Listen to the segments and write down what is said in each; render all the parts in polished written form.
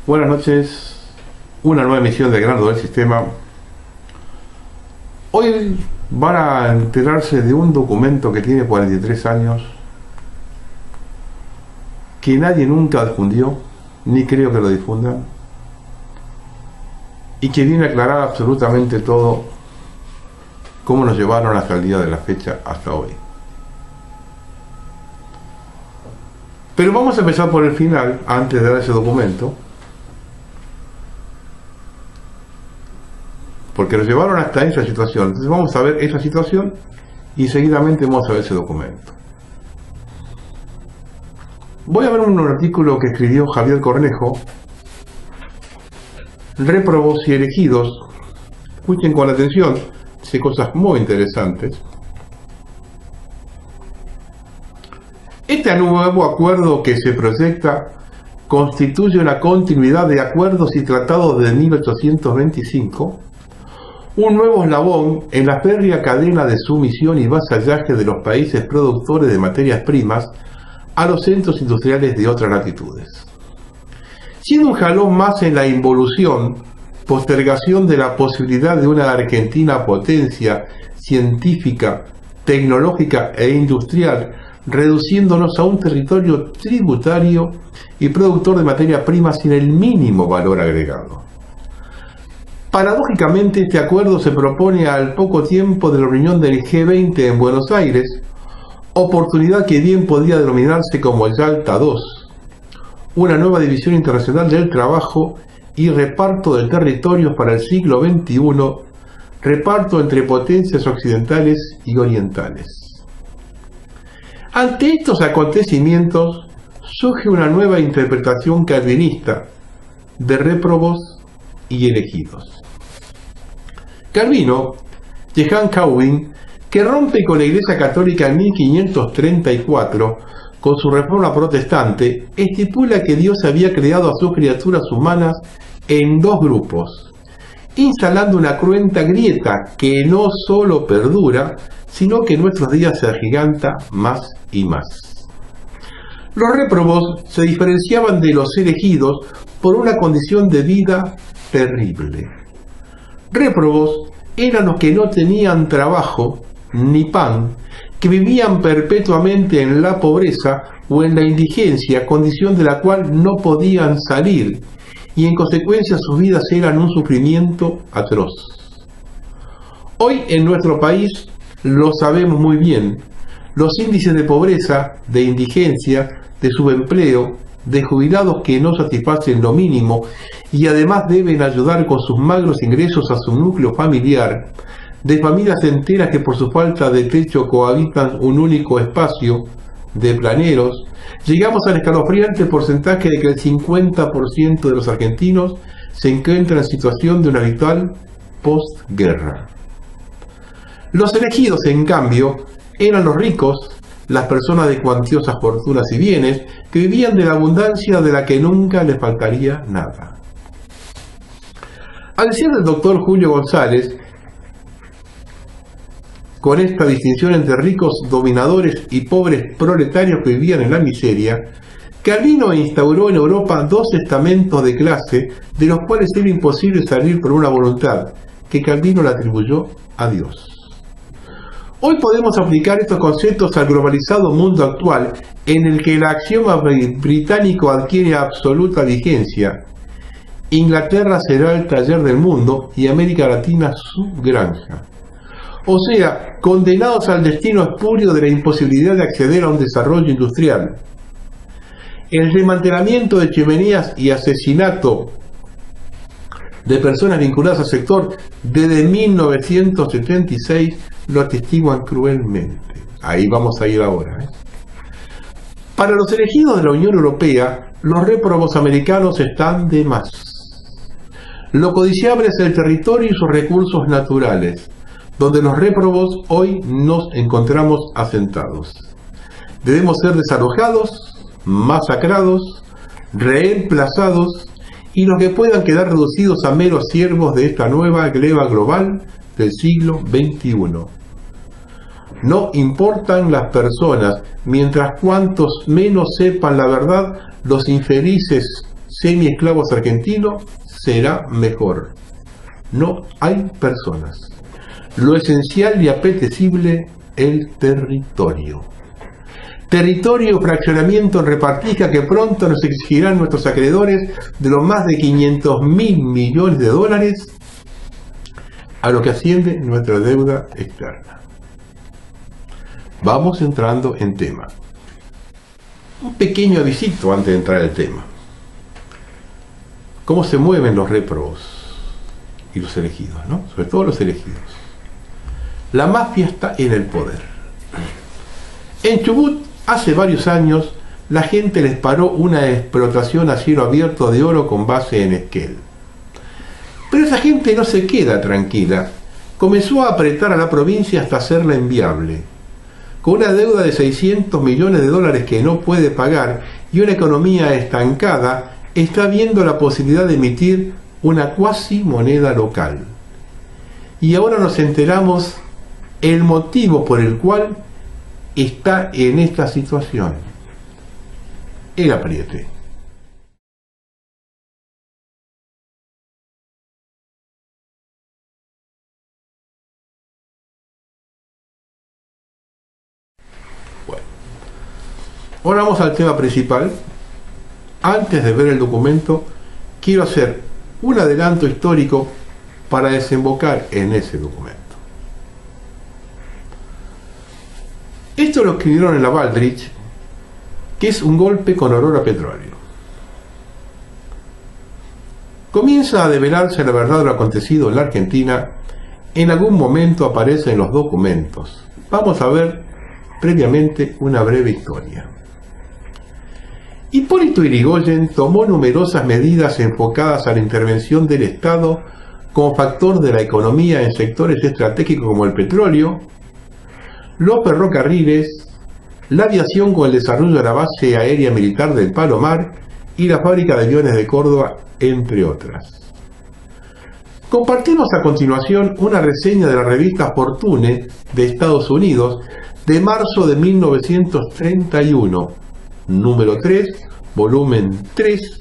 Buenas noches, una nueva emisión de Grano del Sistema. Hoy van a enterarse de un documento que tiene 43 años, que nadie nunca difundió, ni creo que lo difundan, y que viene a aclarar absolutamente todo, cómo nos llevaron hasta el día de la fecha, hasta hoy. Pero vamos a empezar por el final, antes de dar ese documento, porque nos llevaron hasta esa situación. Entonces vamos a ver esa situación y seguidamente vamos a ver ese documento. Voy a ver un artículo que escribió Javier Cornejo, Réprobos y elegidos. Escuchen con atención, dice cosas muy interesantes. Este nuevo acuerdo que se proyecta constituye una continuidad de acuerdos y tratados de 1825, un nuevo eslabón en la férrea cadena de sumisión y vasallaje de los países productores de materias primas a los centros industriales de otras latitudes. Siendo un jalón más en la involución, postergación de la posibilidad de una Argentina potencia científica, tecnológica e industrial, reduciéndonos a un territorio tributario y productor de materia prima sin el mínimo valor agregado. Paradójicamente, este acuerdo se propone al poco tiempo de la reunión del G20 en Buenos Aires, oportunidad que bien podría denominarse como Yalta II, una nueva división internacional del trabajo y reparto de territorios para el siglo XXI, reparto entre potencias occidentales y orientales. Ante estos acontecimientos surge una nueva interpretación calvinista de réprobos y elegidos. Calvino, Johann Calvin, que rompe con la Iglesia Católica en 1534 con su reforma protestante, estipula que Dios había creado a sus criaturas humanas en dos grupos, instalando una cruenta grieta que no solo perdura, sino que en nuestros días se agiganta más y más. Los réprobos se diferenciaban de los elegidos por una condición de vida terrible. Réprobos eran los que no tenían trabajo ni pan, que vivían perpetuamente en la pobreza o en la indigencia, condición de la cual no podían salir, y en consecuencia sus vidas eran un sufrimiento atroz. Hoy en nuestro país lo sabemos muy bien, los índices de pobreza, de indigencia, de subempleo, de jubilados que no satisfacen lo mínimo y además deben ayudar con sus magros ingresos a su núcleo familiar, de familias enteras que por su falta de techo cohabitan un único espacio, de planeros, llegamos al escalofriante porcentaje de que el 50% de los argentinos se encuentran en situación de una habitual postguerra. Los elegidos, en cambio, eran los ricos, las personas de cuantiosas fortunas y bienes, que vivían de la abundancia de la que nunca les faltaría nada. Al decir del doctor Julio González, con esta distinción entre ricos dominadores y pobres proletarios que vivían en la miseria, Calvino instauró en Europa dos estamentos de clase de los cuales era imposible salir por una voluntad, que Calvino le atribuyó a Dios. Hoy podemos aplicar estos conceptos al globalizado mundo actual, en el que el axioma británico adquiere absoluta vigencia. Inglaterra será el taller del mundo y América Latina su granja. O sea, condenados al destino espurio de la imposibilidad de acceder a un desarrollo industrial. El desmantelamiento de chimeneas y asesinato de personas vinculadas al sector desde 1976 lo atestiguan cruelmente. Ahí vamos a ir ahora. Para los elegidos de la Unión Europea, los réprobos americanos están de más. Lo codiciable es el territorio y sus recursos naturales, donde los réprobos hoy nos encontramos asentados. Debemos ser desalojados, masacrados, reemplazados, y los que puedan quedar reducidos a meros siervos de esta nueva gleba global del siglo XXI. No importan las personas, mientras cuantos menos sepan la verdad, los infelices semiesclavos argentinos, será mejor. No hay personas. Lo esencial y apetecible, el territorio. Territorio, fraccionamiento en repartija que pronto nos exigirán nuestros acreedores de los más de 500.000 millones de dólares a lo que asciende nuestra deuda externa. Vamos entrando en tema. Un pequeño avisito antes de entrar al tema. ¿Cómo se mueven los réprobos y los elegidos, ¿no? Sobre todo los elegidos. La mafia está en el poder. En Chubut, hace varios años, la gente les paró una explotación a cielo abierto de oro con base en Esquel. Pero esa gente no se queda tranquila. Comenzó a apretar a la provincia hasta hacerla inviable. Con una deuda de 600 millones de dólares que no puede pagar y una economía estancada, está viendo la posibilidad de emitir una cuasi moneda local. Y ahora nos enteramos el motivo por el cual está en esta situación. El apriete. Bueno, ahora vamos al tema principal. Antes de ver el documento, quiero hacer un adelanto histórico para desembocar en ese documento. Esto lo escribieron en la Baldrich, que es un golpe con olor a petróleo. Comienza a develarse la verdad de lo acontecido en la Argentina. En algún momento aparece en los documentos. Vamos a ver previamente una breve historia. Hipólito Yrigoyen tomó numerosas medidas enfocadas a la intervención del Estado como factor de la economía en sectores estratégicos como el petróleo, los ferrocarriles, la aviación con el desarrollo de la base aérea militar del Palomar y la fábrica de aviones de Córdoba, entre otras. Compartimos a continuación una reseña de la revista Fortune de Estados Unidos de marzo de 1931, número 3, volumen 3,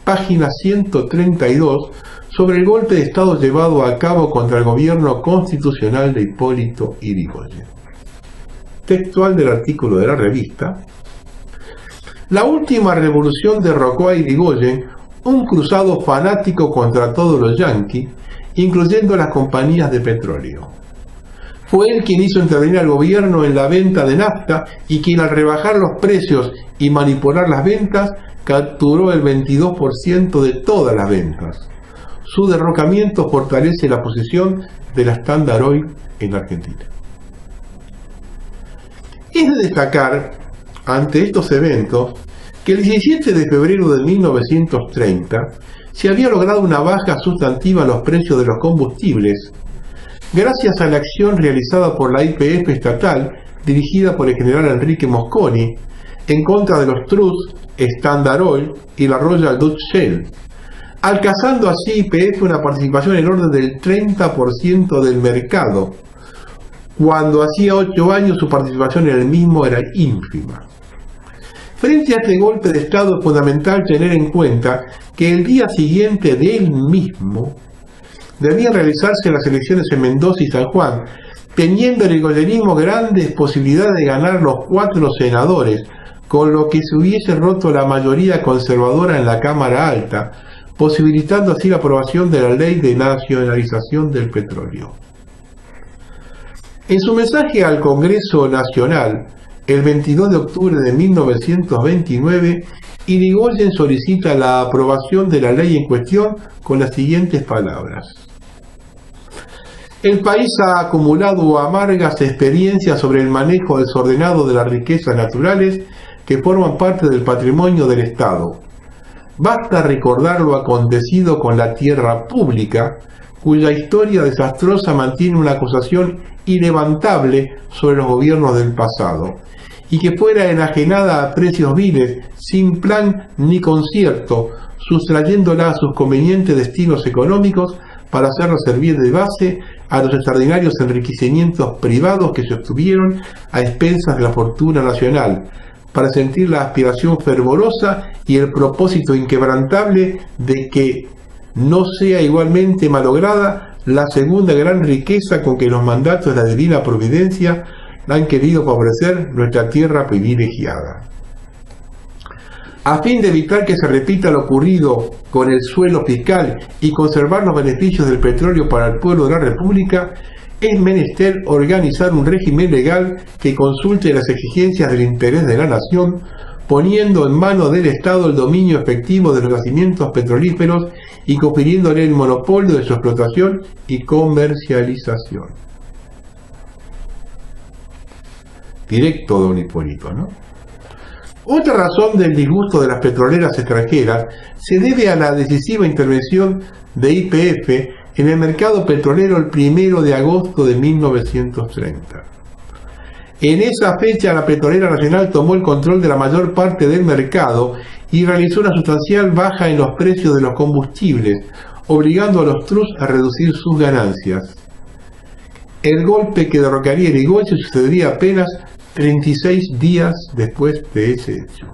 página 132, sobre el golpe de Estado llevado a cabo contra el gobierno constitucional de Hipólito Yrigoyen. Textual del artículo de la revista: la última revolución derrocó a Yrigoyen, un cruzado fanático contra todos los yanquis, incluyendo las compañías de petróleo. Fue él quien hizo intervenir al gobierno en la venta de nafta y quien, al rebajar los precios y manipular las ventas, capturó el 22% de todas las ventas. Su derrocamiento fortalece la posición de la Standard Oil en Argentina. Es de destacar, ante estos eventos, que el 17 de febrero de 1930 se había logrado una baja sustantiva en los precios de los combustibles, gracias a la acción realizada por la YPF estatal, dirigida por el general Enrique Mosconi, en contra de los trusts Standard Oil y la Royal Dutch Shell, alcanzando así YPF una participación en orden del 30% del mercado, cuando hacía 8 años su participación en el mismo era ínfima. Frente a este golpe de Estado es fundamental tener en cuenta que el día siguiente del mismo debían realizarse las elecciones en Mendoza y San Juan, teniendo el yrigoyenismo grandes posibilidades de ganar los 4 senadores, con lo que se hubiese roto la mayoría conservadora en la Cámara Alta, posibilitando así la aprobación de la ley de nacionalización del petróleo. En su mensaje al Congreso Nacional, el 22 de octubre de 1929, Yrigoyen solicita la aprobación de la ley en cuestión con las siguientes palabras: el país ha acumulado amargas experiencias sobre el manejo desordenado de las riquezas naturales que forman parte del patrimonio del Estado. Basta recordar lo acontecido con la tierra pública, cuya historia desastrosa mantiene una acusación ilevantable sobre los gobiernos del pasado, y que fuera enajenada a precios viles, sin plan ni concierto, sustrayéndola a sus convenientes destinos económicos para hacerla servir de base a los extraordinarios enriquecimientos privados que se obtuvieron a expensas de la fortuna nacional, para sentir la aspiración fervorosa y el propósito inquebrantable de que no sea igualmente malograda la segunda gran riqueza con que los mandatos de la divina providencia han querido favorecer nuestra tierra privilegiada. A fin de evitar que se repita lo ocurrido con el suelo fiscal y conservar los beneficios del petróleo para el pueblo de la República, es menester organizar un régimen legal que consulte las exigencias del interés de la nación, poniendo en manos del Estado el dominio efectivo de los yacimientos petrolíferos y confiriéndole el monopolio de su explotación y comercialización. Directo, don Hipólito, ¿no? Otra razón del disgusto de las petroleras extranjeras se debe a la decisiva intervención de YPF en el mercado petrolero el 1 de agosto de 1930. En esa fecha la petrolera nacional tomó el control de la mayor parte del mercado y realizó una sustancial baja en los precios de los combustibles, obligando a los trusts a reducir sus ganancias. El golpe que derrocaría a Irigoyen sucedería apenas 36 días después de ese hecho.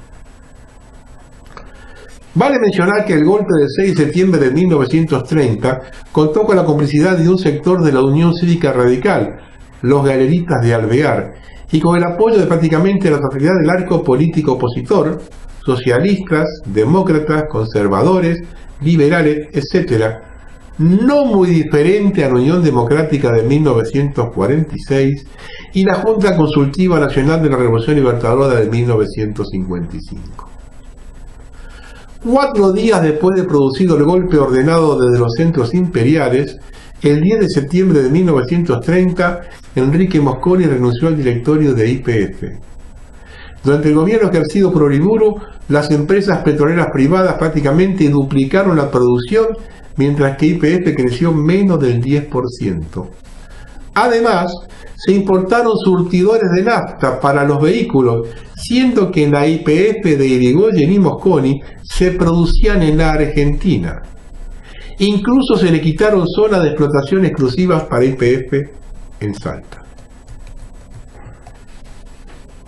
Vale mencionar que el golpe del 6 de septiembre de 1930 contó con la complicidad de un sector de la Unión Cívica Radical, los galeritas de Alvear, y con el apoyo de prácticamente la totalidad del arco político opositor, socialistas, demócratas, conservadores, liberales, etc., no muy diferente a la Unión Democrática de 1946 y la Junta Consultiva Nacional de la Revolución Libertadora de 1955. 4 días después de producido el golpe ordenado desde los centros imperiales, el 10 de septiembre de 1930, Enrique Mosconi renunció al directorio de YPF. Durante el gobierno ejercido por Uriburu, las empresas petroleras privadas prácticamente duplicaron la producción, mientras que YPF creció menos del 10%. Además, se importaron surtidores de nafta para los vehículos, siendo que en la YPF de Irigoyen y Mosconi se producían en la Argentina. Incluso se le quitaron zonas de explotación exclusivas para YPF en Salta.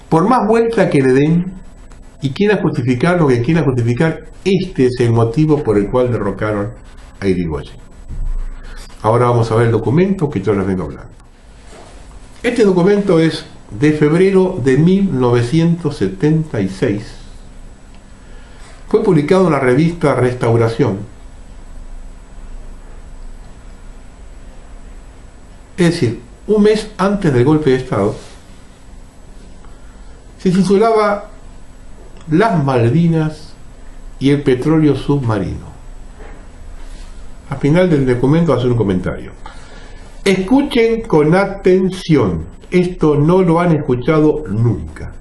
Por más vuelta que le den y quieran justificar lo que quieran justificar, este es el motivo por el cual derrocaron a Irigoyen. Ahora vamos a ver el documento que yo les vengo hablando. Este documento es de febrero de 1976. Fue publicado en la revista Restauración. Es decir, un mes antes del golpe de Estado. Se titulaba Las Malvinas y el petróleo submarino. Al final del documento hace un comentario. Escuchen con atención, esto no lo han escuchado nunca.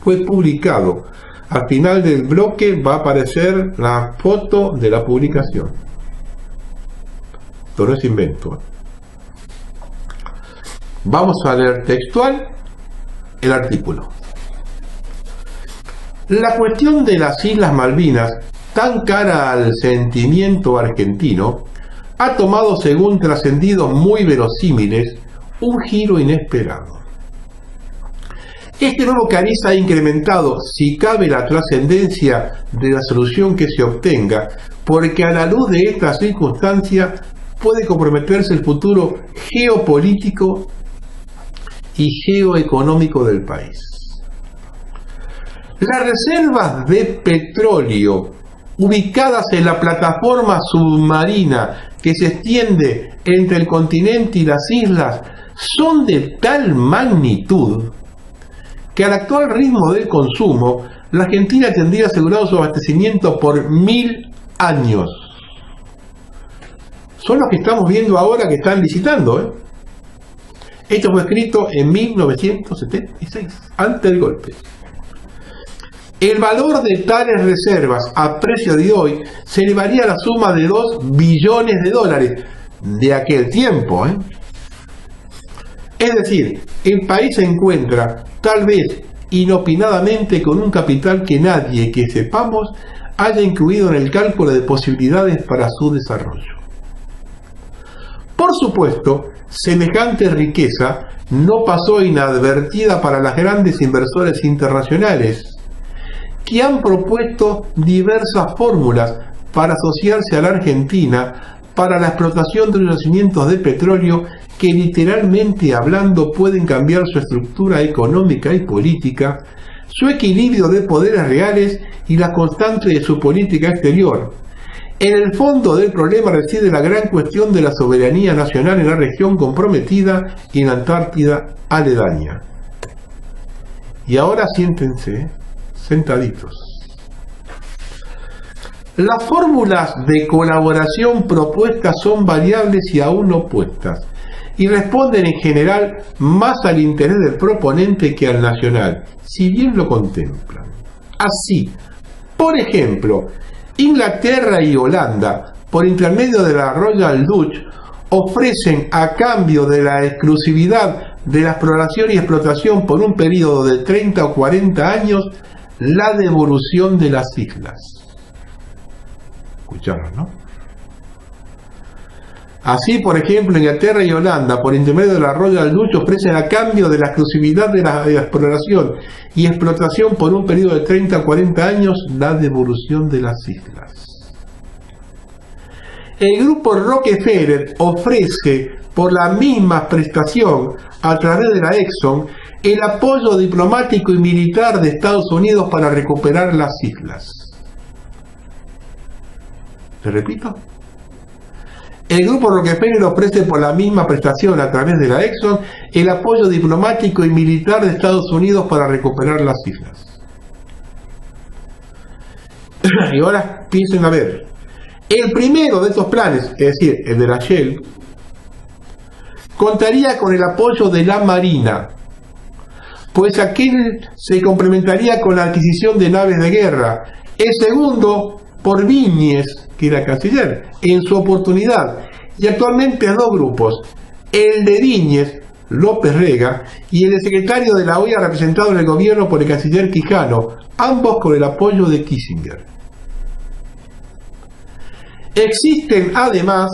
Fue publicado. Al final del bloque va a aparecer la foto de la publicación. Esto no es invento. Vamos a leer textual el artículo. La cuestión de las Islas Malvinas, tan cara al sentimiento argentino, ha tomado, según trascendidos muy verosímiles, un giro inesperado. Este nuevo cariz ha incrementado, si cabe, la trascendencia de la solución que se obtenga, porque a la luz de esta circunstancia puede comprometerse el futuro geopolítico y geoeconómico del país. Las reservas de petróleo ubicadas en la plataforma submarina que se extiende entre el continente y las islas son de tal magnitud que al actual ritmo del consumo la Argentina tendría asegurado su abastecimiento por 1000 años. Son los que estamos viendo ahora que están licitando, Esto fue escrito en 1976, antes del golpe. El valor de tales reservas a precio de hoy se elevaría a la suma de 2 billones de dólares de aquel tiempo. Es decir, el país se encuentra, tal vez inopinadamente, con un capital que nadie que sepamos haya incluido en el cálculo de posibilidades para su desarrollo. Por supuesto, semejante riqueza no pasó inadvertida para las grandes inversores internacionales, que han propuesto diversas fórmulas para asociarse a la Argentina para la explotación de los yacimientos de petróleo que, literalmente hablando, pueden cambiar su estructura económica y política, su equilibrio de poderes reales y la constante de su política exterior. En el fondo del problema reside la gran cuestión de la soberanía nacional en la región comprometida y en la Antártida aledaña. Y ahora siéntense sentaditos. Las fórmulas de colaboración propuestas son variables y aún opuestas, y responden en general más al interés del proponente que al nacional, si bien lo contemplan. Así, por ejemplo, Inglaterra y Holanda, por intermedio de la Royal Dutch, ofrecen, a cambio de la exclusividad de la exploración y explotación por un periodo de 30 o 40 años, la devolución de las islas. Escucharon, ¿no? Así, por ejemplo, Inglaterra y Holanda, por intermedio de la Royal Dutch, ofrecen, a cambio de la exclusividad de la exploración y explotación por un periodo de 30 a 40 años, la devolución de las islas. El grupo Rockefeller ofrece, por la misma prestación, a través de la Exxon, el apoyo diplomático y militar de Estados Unidos para recuperar las islas. ¿Le repito? El grupo Rockefeller ofrece, por la misma prestación a través de la Exxon, el apoyo diplomático y militar de Estados Unidos para recuperar las islas. Y ahora piensen a ver. El primero de estos planes, es decir, el de la Shell, contaría con el apoyo de la Marina, pues aquel se complementaría con la adquisición de naves de guerra. El segundo, por Viñes, que era canciller, en su oportunidad, y actualmente a dos grupos, el de Viñes, López Rega, y el de secretario de la OEA representado en el gobierno por el canciller Quijano, ambos con el apoyo de Kissinger. Existen además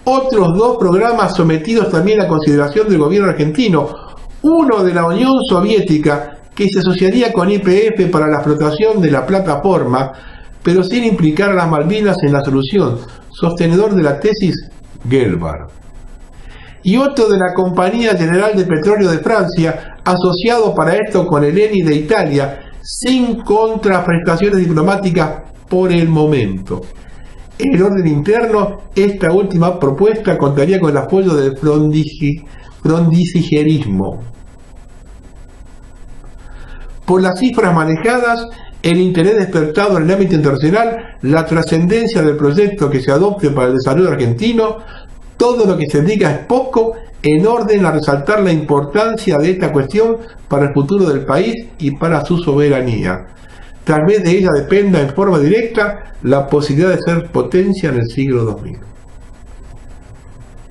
otros dos programas sometidos también a consideración del gobierno argentino, uno de la Unión Soviética, que se asociaría con YPF para la explotación de la plataforma, pero sin implicar a las Malvinas en la solución, sostenedor de la tesis Gelbard. Y otro de la Compañía General de Petróleo de Francia, asociado para esto con el ENI de Italia, sin contraprestaciones diplomáticas por el momento. En el orden interno, esta última propuesta contaría con el apoyo del frondisigerismo. Por las cifras manejadas, el interés despertado en el ámbito internacional, la trascendencia del proyecto que se adopte para el desarrollo argentino, todo lo que se diga es poco en orden a resaltar la importancia de esta cuestión para el futuro del país y para su soberanía. Tal vez de ella dependa en forma directa la posibilidad de ser potencia en el siglo 2000.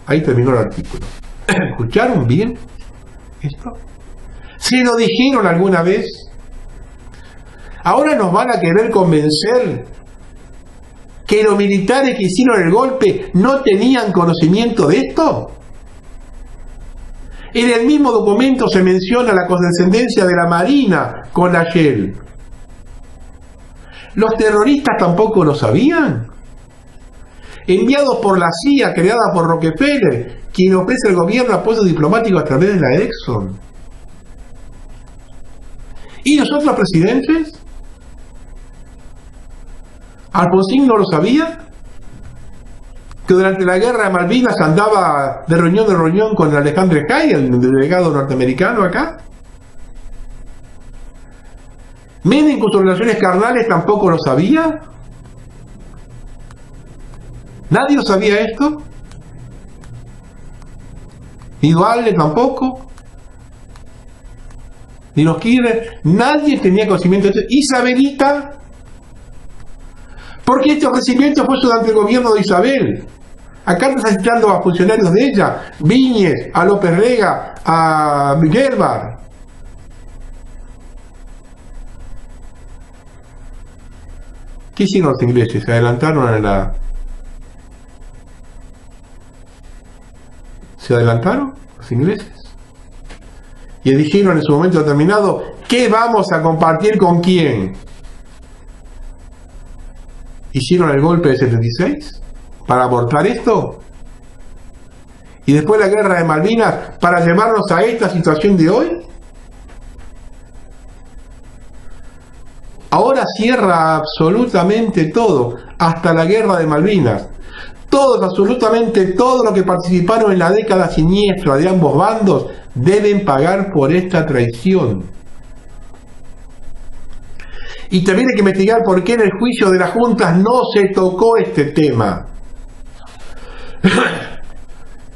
Ahí terminó el artículo. ¿Escucharon bien esto? ¿Se lo dijeron alguna vez? Ahora nos van a querer convencer que los militares que hicieron el golpe no tenían conocimiento de esto. En el mismo documento se menciona la condescendencia de la Marina con la Shell. ¿Los terroristas tampoco lo sabían? Enviados por la CIA, creada por Rockefeller, quien ofrece al gobierno apoyo diplomático a través de la Exxon. ¿Y los otros presidentes? ¿Alfonsín no lo sabía? ¿Que durante la guerra de Malvinas andaba de reunión con Alexandre Hay, el delegado norteamericano acá? ¿Menem con sus relaciones carnales tampoco lo sabía? ¿Nadie lo sabía esto? ¿Ni Duhalde tampoco? ¿Ni los Kirchner? Nadie tenía conocimiento de esto. ¿Isabelita? Porque este ofrecimiento fue durante el gobierno de Isabel. Acá está citando a funcionarios de ella, Viñes, a López Rega, a Gelbard. ¿Qué hicieron los ingleses? Se adelantaron a la... ¿Se adelantaron los ingleses? Y dijeron en su momento determinado, ¿qué vamos a compartir con quién? hicieron el golpe del 76 para abortar esto, y después la guerra de Malvinas para llevarnos a esta situación de hoy. Ahora cierra absolutamente todo, hasta la guerra de Malvinas. Todos, absolutamente todos los que participaron en la década siniestra de ambos bandos deben pagar por esta traición. Y también hay que investigar por qué en el juicio de las juntas no se tocó este tema.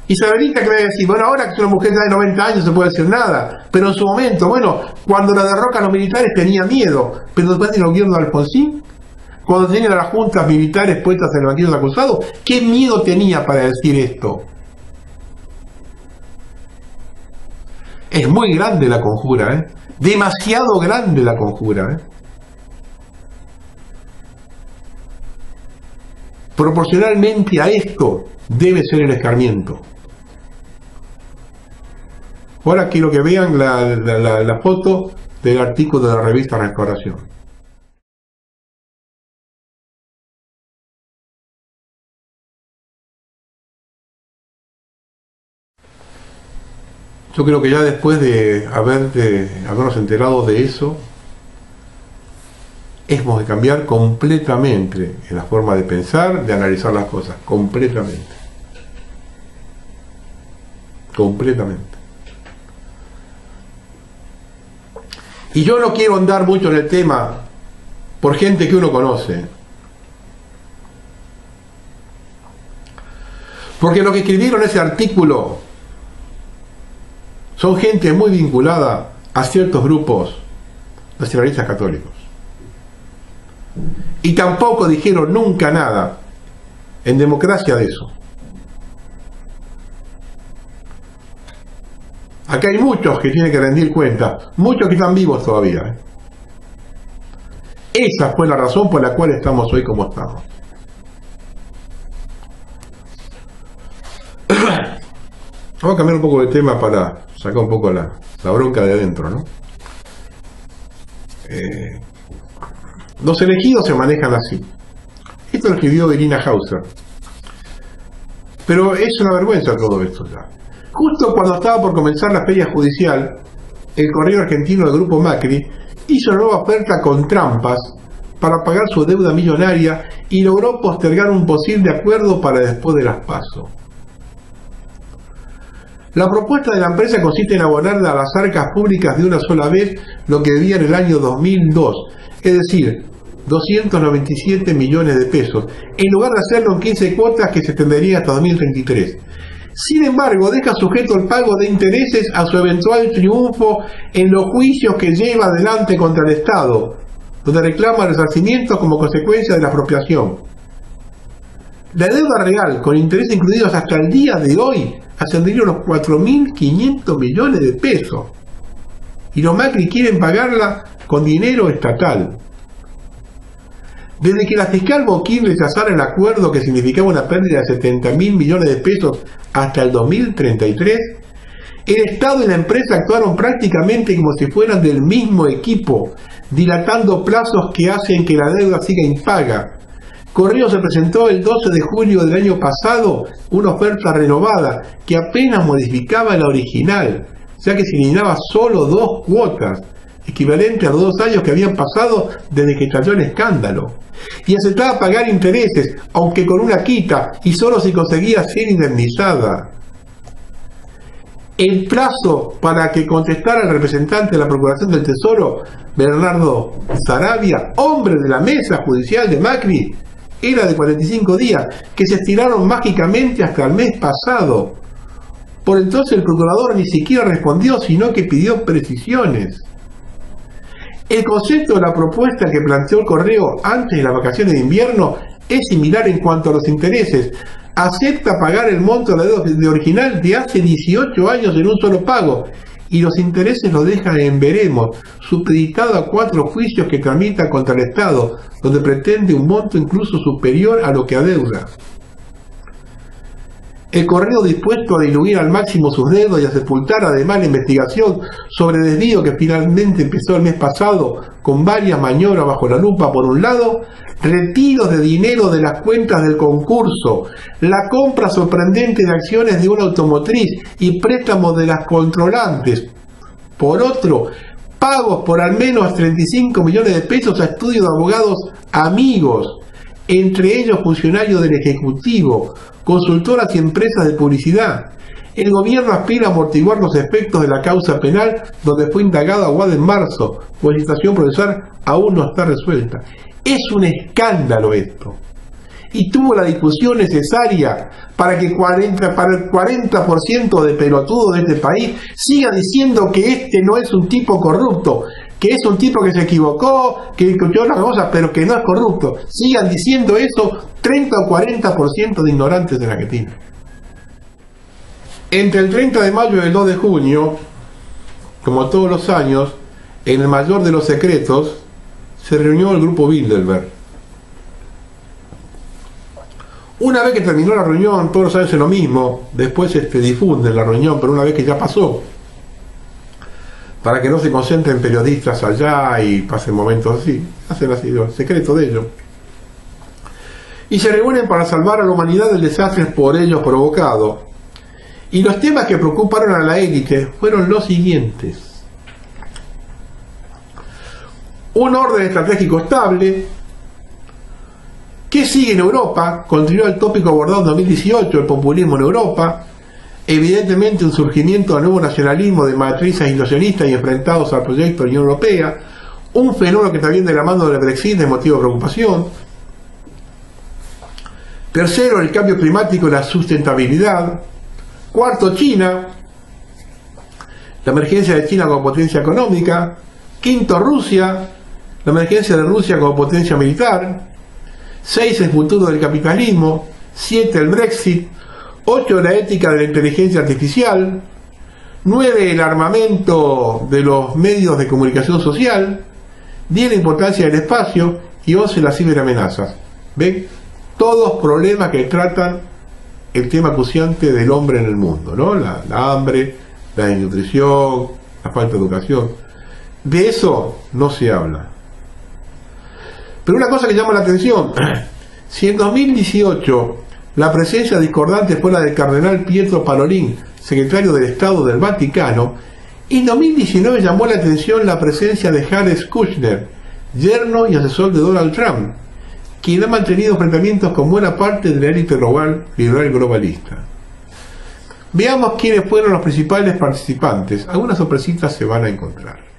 Isabelita que me va a decir, bueno, ahora que es una mujer ya de 90 años se puede decir nada, pero en su momento, bueno, cuando la derrocan los militares tenía miedo, pero después del gobierno de Alfonsín, cuando tenían a las juntas militares puestas en el banquillo de acusados, ¿qué miedo tenía para decir esto? Es muy grande la conjura, ¿eh? Demasiado grande la conjura, ¿eh? Proporcionalmente a esto debe ser el escarmiento. Ahora quiero que vean la foto del artículo de la revista Restauración. Yo creo que ya después de habernos enterado de eso, hemos de cambiar completamente en la forma de pensar, de analizar las cosas, completamente. Completamente. Y yo no quiero andar mucho en el tema por gente que uno conoce. Porque los que escribieron ese artículo son gente muy vinculada a ciertos grupos nacionalistas católicos. Y tampoco dijeron nunca nada en democracia de eso. Acá hay muchos que tienen que rendir cuenta, muchos que están vivos todavía, ¿eh? Esa fue la razón por la cual estamos hoy como estamos. Vamos a cambiar un poco de tema para sacar un poco la bronca de adentro, ¿no? Los elegidos se manejan así. Esto lo escribió Irina Hauser. Pero es una vergüenza todo esto ya. Justo cuando estaba por comenzar la feria judicial, el Correo Argentino del Grupo Macri hizo una nueva oferta con trampas para pagar su deuda millonaria y logró postergar un posible acuerdo para después de las PASO. La propuesta de la empresa consiste en abonarle a las arcas públicas de una sola vez lo que debía en el año 2002, es decir, 297 millones de pesos, en lugar de hacerlo en 15 cuotas que se extenderían hasta 2033. Sin embargo, deja sujeto el pago de intereses a su eventual triunfo en los juicios que lleva adelante contra el Estado, donde reclama resarcimientos como consecuencia de la expropiación. La deuda real, con intereses incluidos hasta el día de hoy, ascendería a los 4.500 millones de pesos. Y los Macri quieren pagarla con dinero estatal. Desde que la fiscal Boquín rechazara el acuerdo que significaba una pérdida de 70.000 millones de pesos hasta el 2033, el Estado y la empresa actuaron prácticamente como si fueran del mismo equipo, dilatando plazos que hacen que la deuda siga impaga. Correo se presentó el 12 de julio del año pasado una oferta renovada que apenas modificaba la original, ya que se eliminaba solo 2 cuotas, equivalente a los 2 años que habían pasado desde que estalló el escándalo, y aceptaba pagar intereses, aunque con una quita, y solo si conseguía ser indemnizada. El plazo para que contestara el representante de la Procuración del Tesoro, Bernardo Saravia, hombre de la mesa judicial de Macri, era de 45 días, que se estiraron mágicamente hasta el mes pasado. Por entonces el procurador ni siquiera respondió, sino que pidió precisiones. El concepto de la propuesta que planteó el Correo antes de las vacaciones de invierno es similar en cuanto a los intereses. Acepta pagar el monto de la deuda de original de hace 18 años en un solo pago, y los intereses lo deja en veremos, supeditado a 4 juicios que tramita contra el Estado, donde pretende un monto incluso superior a lo que adeuda. El correo dispuesto a diluir al máximo sus dedos y a sepultar además la investigación sobre desvío que finalmente empezó el mes pasado con varias maniobras bajo la lupa por un lado, retiros de dinero de las cuentas del concurso, la compra sorprendente de acciones de una automotriz y préstamos de las controlantes. Por otro, pagos por al menos 35 millones de pesos a estudios de abogados amigos, entre ellos funcionarios del Ejecutivo, consultoras y empresas de publicidad. El gobierno aspira a amortiguar los efectos de la causa penal donde fue indagado Aguad en marzo, pues la situación procesal aún no está resuelta. Es un escándalo esto. Y tuvo la discusión necesaria para que el 40% de pelotudos de este país siga diciendo que este no es un tipo corrupto, que es un tipo que se equivocó, que discutió las cosas, pero que no es corrupto. Sigan diciendo eso 30 o 40% de ignorantes de la Argentina. Entre el 30 de mayo y el 2 de junio, como todos los años, en el mayor de los secretos, se reunió el grupo Bilderberg. Una vez que terminó la reunión, todos los años es lo mismo, después difunden la reunión, pero una vez que ya pasó, para que no se concentren periodistas allá y pasen momentos así, hacen así, el secreto de ellos. Y se reúnen para salvar a la humanidad del desastre por ellos provocado. Y los temas que preocuparon a la élite fueron los siguientes: un orden estratégico estable. ¿Qué sigue en Europa? Continuó el tópico abordado en 2018, el populismo en Europa. Evidentemente un surgimiento de nuevo nacionalismo de matriz aislacionistas y enfrentados al proyecto de la Unión Europea. Un fenómeno que está bien de la mano del Brexit es motivo de preocupación. Tercero, el cambio climático y la sustentabilidad. Cuarto, China. La emergencia de China como potencia económica. Quinto, Rusia. La emergencia de Rusia como potencia militar. 6, el futuro del capitalismo. 7, el Brexit. 8, la ética de la inteligencia artificial. 9, el armamento de los medios de comunicación social. 10, la importancia del espacio. Y 11, las ciberamenazas. ¿Ven? Todos problemas que tratan el tema acuciante del hombre en el mundo, ¿no? La hambre, la desnutrición, la falta de educación. De eso no se habla. Pero una cosa que llama la atención, si en 2018 la presencia discordante fue la del cardenal Pietro Parolin, secretario del Estado del Vaticano, en 2019 llamó la atención la presencia de Jared Kushner, yerno y asesor de Donald Trump, quien ha mantenido enfrentamientos con buena parte de la élite global liberal globalista. Veamos quiénes fueron los principales participantes. Algunas sorpresitas se van a encontrar.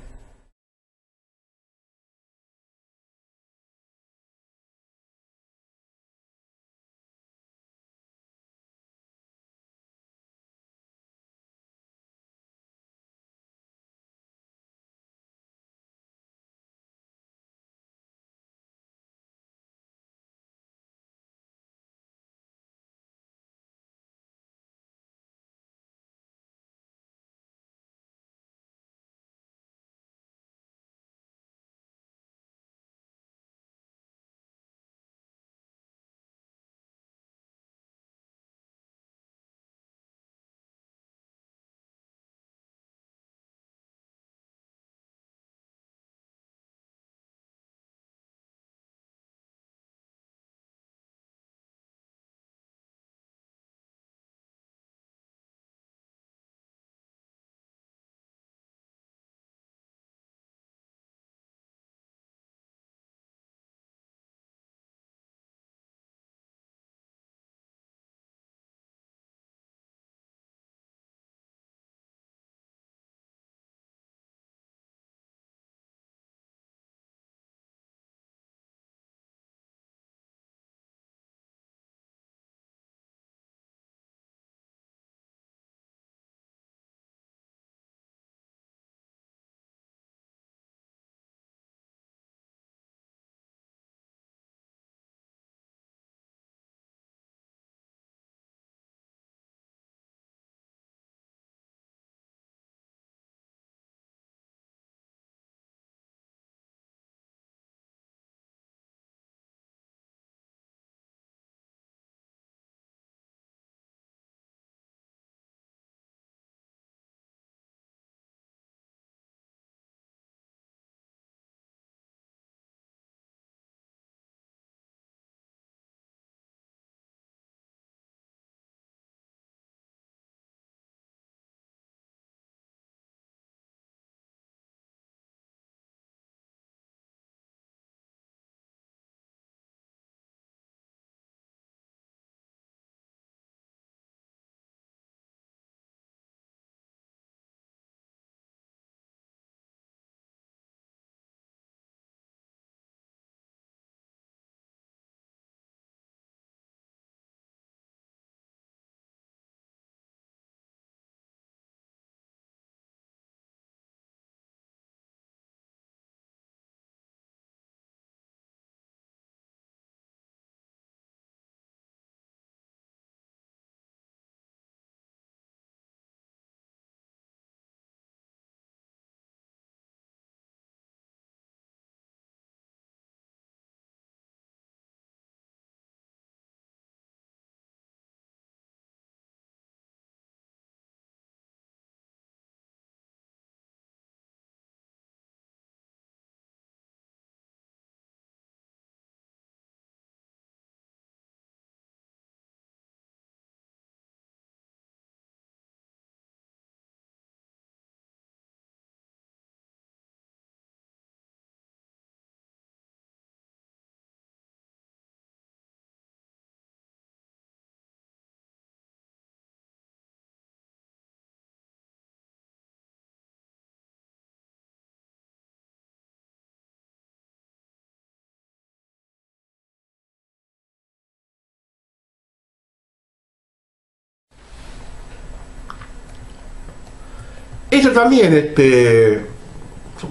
visto también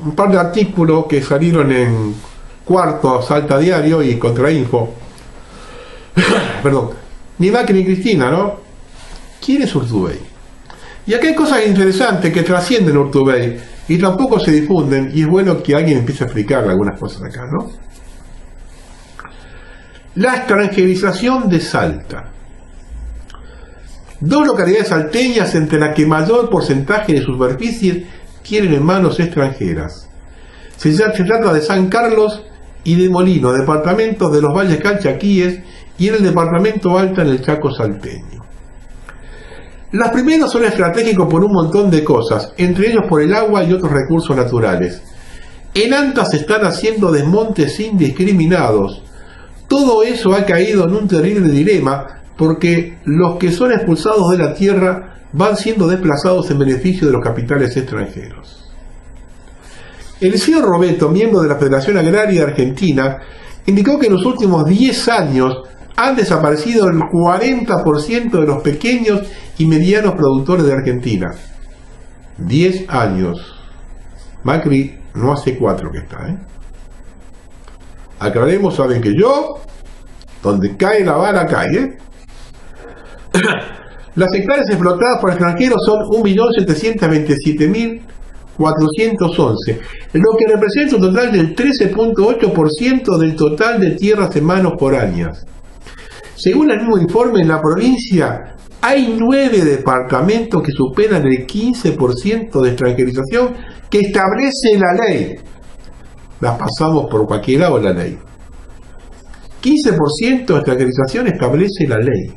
un par de artículos que salieron en Cuarto, Salta Diario y Contrainfo. Perdón, ni Macri ni Cristina, ¿no? ¿Quién es Urtubey? Y acá hay cosas interesantes que trascienden Urtubey y tampoco se difunden, y es bueno que alguien empiece a explicar algunas cosas acá, ¿no? La extranjerización de Salta. Dos localidades salteñas entre las que mayor porcentaje de superficie tienen en manos extranjeras. Se trata de San Carlos y de Molino, departamentos de los Valles Calchaquíes, y en el departamento Alta en el Chaco salteño. Los primeros son estratégicos por un montón de cosas, entre ellos por el agua y otros recursos naturales. En Anta se están haciendo desmontes indiscriminados. Todo eso ha caído en un terrible dilema, porque los que son expulsados de la tierra van siendo desplazados en beneficio de los capitales extranjeros. Eliseo Robeto, miembro de la Federación Agraria de Argentina, indicó que en los últimos 10 años han desaparecido el 40% de los pequeños y medianos productores de Argentina. 10 años. Macri no hace 4 que está, ¿eh? Aclaremos, saben que yo, donde cae la bala cae, ¿eh? Las hectáreas explotadas por extranjeros son 1.727.411, lo que representa un total del 13.8% del total de tierras en manos foráneas. Según el mismo informe, en la provincia hay 9 departamentos que superan el 15% de extranjerización que establece la ley. La pasamos por cualquier lado la ley. 15% de extranjerización establece la ley.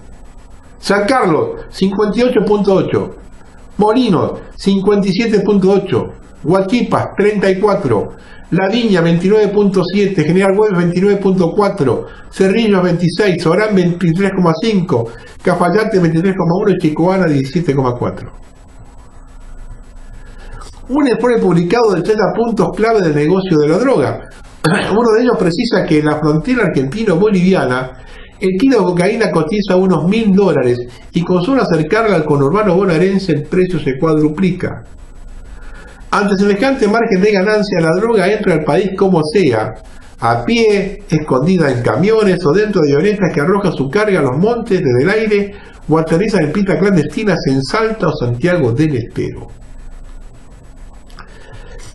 San Carlos, 58.8. Molinos, 57.8. Huachipas, 34. La Viña, 29.7. General Güemes, 29.4. Cerrillos, 26. Orán, 23.5. Cafayate, 23.1. Y Chicoana, 17.4. Un informe publicado de 30 puntos clave del negocio de la droga. Uno de ellos precisa que en la frontera argentino-boliviana el kilo de cocaína cotiza unos $1.000 y con solo acercarla al conurbano bonaerense el precio se cuadruplica. Ante semejante margen de ganancia, la droga entra al país como sea, a pie, escondida en camiones o dentro de avionetas que arrojan su carga a los montes desde el aire o aterrizan en pistas clandestinas en Salta o Santiago del Estero.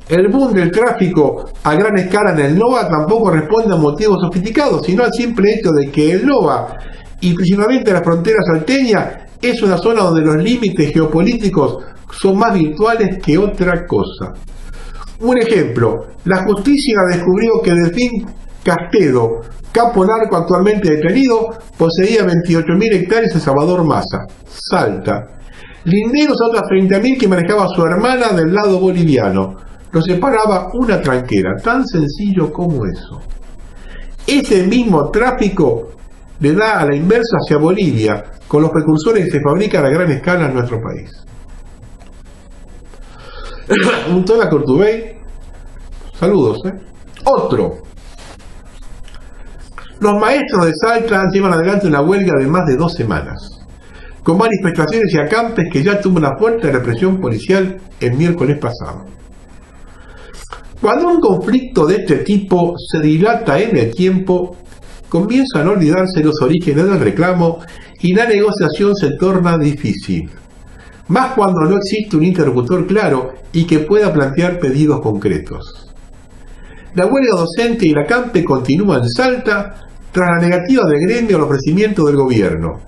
El boom del tráfico a gran escala en el NOA tampoco responde a motivos sofisticados, sino al simple hecho de que el NOA, y principalmente la frontera salteña, es una zona donde los límites geopolíticos son más virtuales que otra cosa. Un ejemplo, la justicia descubrió que Delfín Castedo, capo narco actualmente detenido, poseía 28.000 hectáreas en Salvador Maza, Salta. Linderos a otras 30.000 que manejaba su hermana del lado boliviano. Lo separaba una tranquera, tan sencillo como eso. Ese mismo tráfico le da a la inversa hacia Bolivia, con los precursores que se fabrican a gran escala en nuestro país. Un tola Urtubey, saludos, ¿eh? Otro. Los maestros de Salta llevan adelante una huelga de más de 2 semanas, con manifestaciones y acampes que ya tuvo una fuerte represión policial el miércoles pasado. Cuando un conflicto de este tipo se dilata en el tiempo, comienzan a olvidarse los orígenes del reclamo y la negociación se torna difícil. Más cuando no existe un interlocutor claro y que pueda plantear pedidos concretos. La huelga docente y la acampe continúan en Salta tras la negativa del gremio al ofrecimiento del gobierno.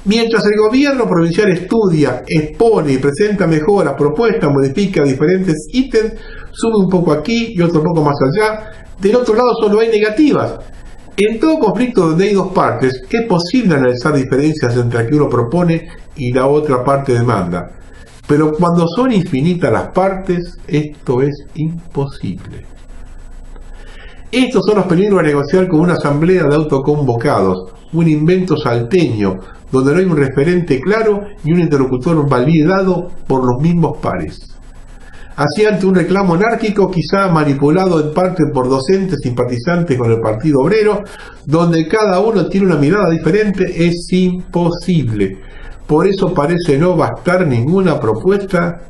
Mientras el gobierno provincial estudia, expone y presenta mejoras, propuestas, modifica diferentes ítems, sube un poco aquí y otro poco más allá, del otro lado solo hay negativas. En todo conflicto donde hay dos partes, es posible analizar diferencias entre la que uno propone y la otra parte demanda. Pero cuando son infinitas las partes, esto es imposible. Estos son los peligros de negociar con una asamblea de autoconvocados, un invento salteño, donde no hay un referente claro y un interlocutor validado por los mismos pares. Así, ante un reclamo anárquico, quizá manipulado en parte por docentes simpatizantes con el Partido Obrero, donde cada uno tiene una mirada diferente, es imposible. Por eso parece no bastar ninguna propuesta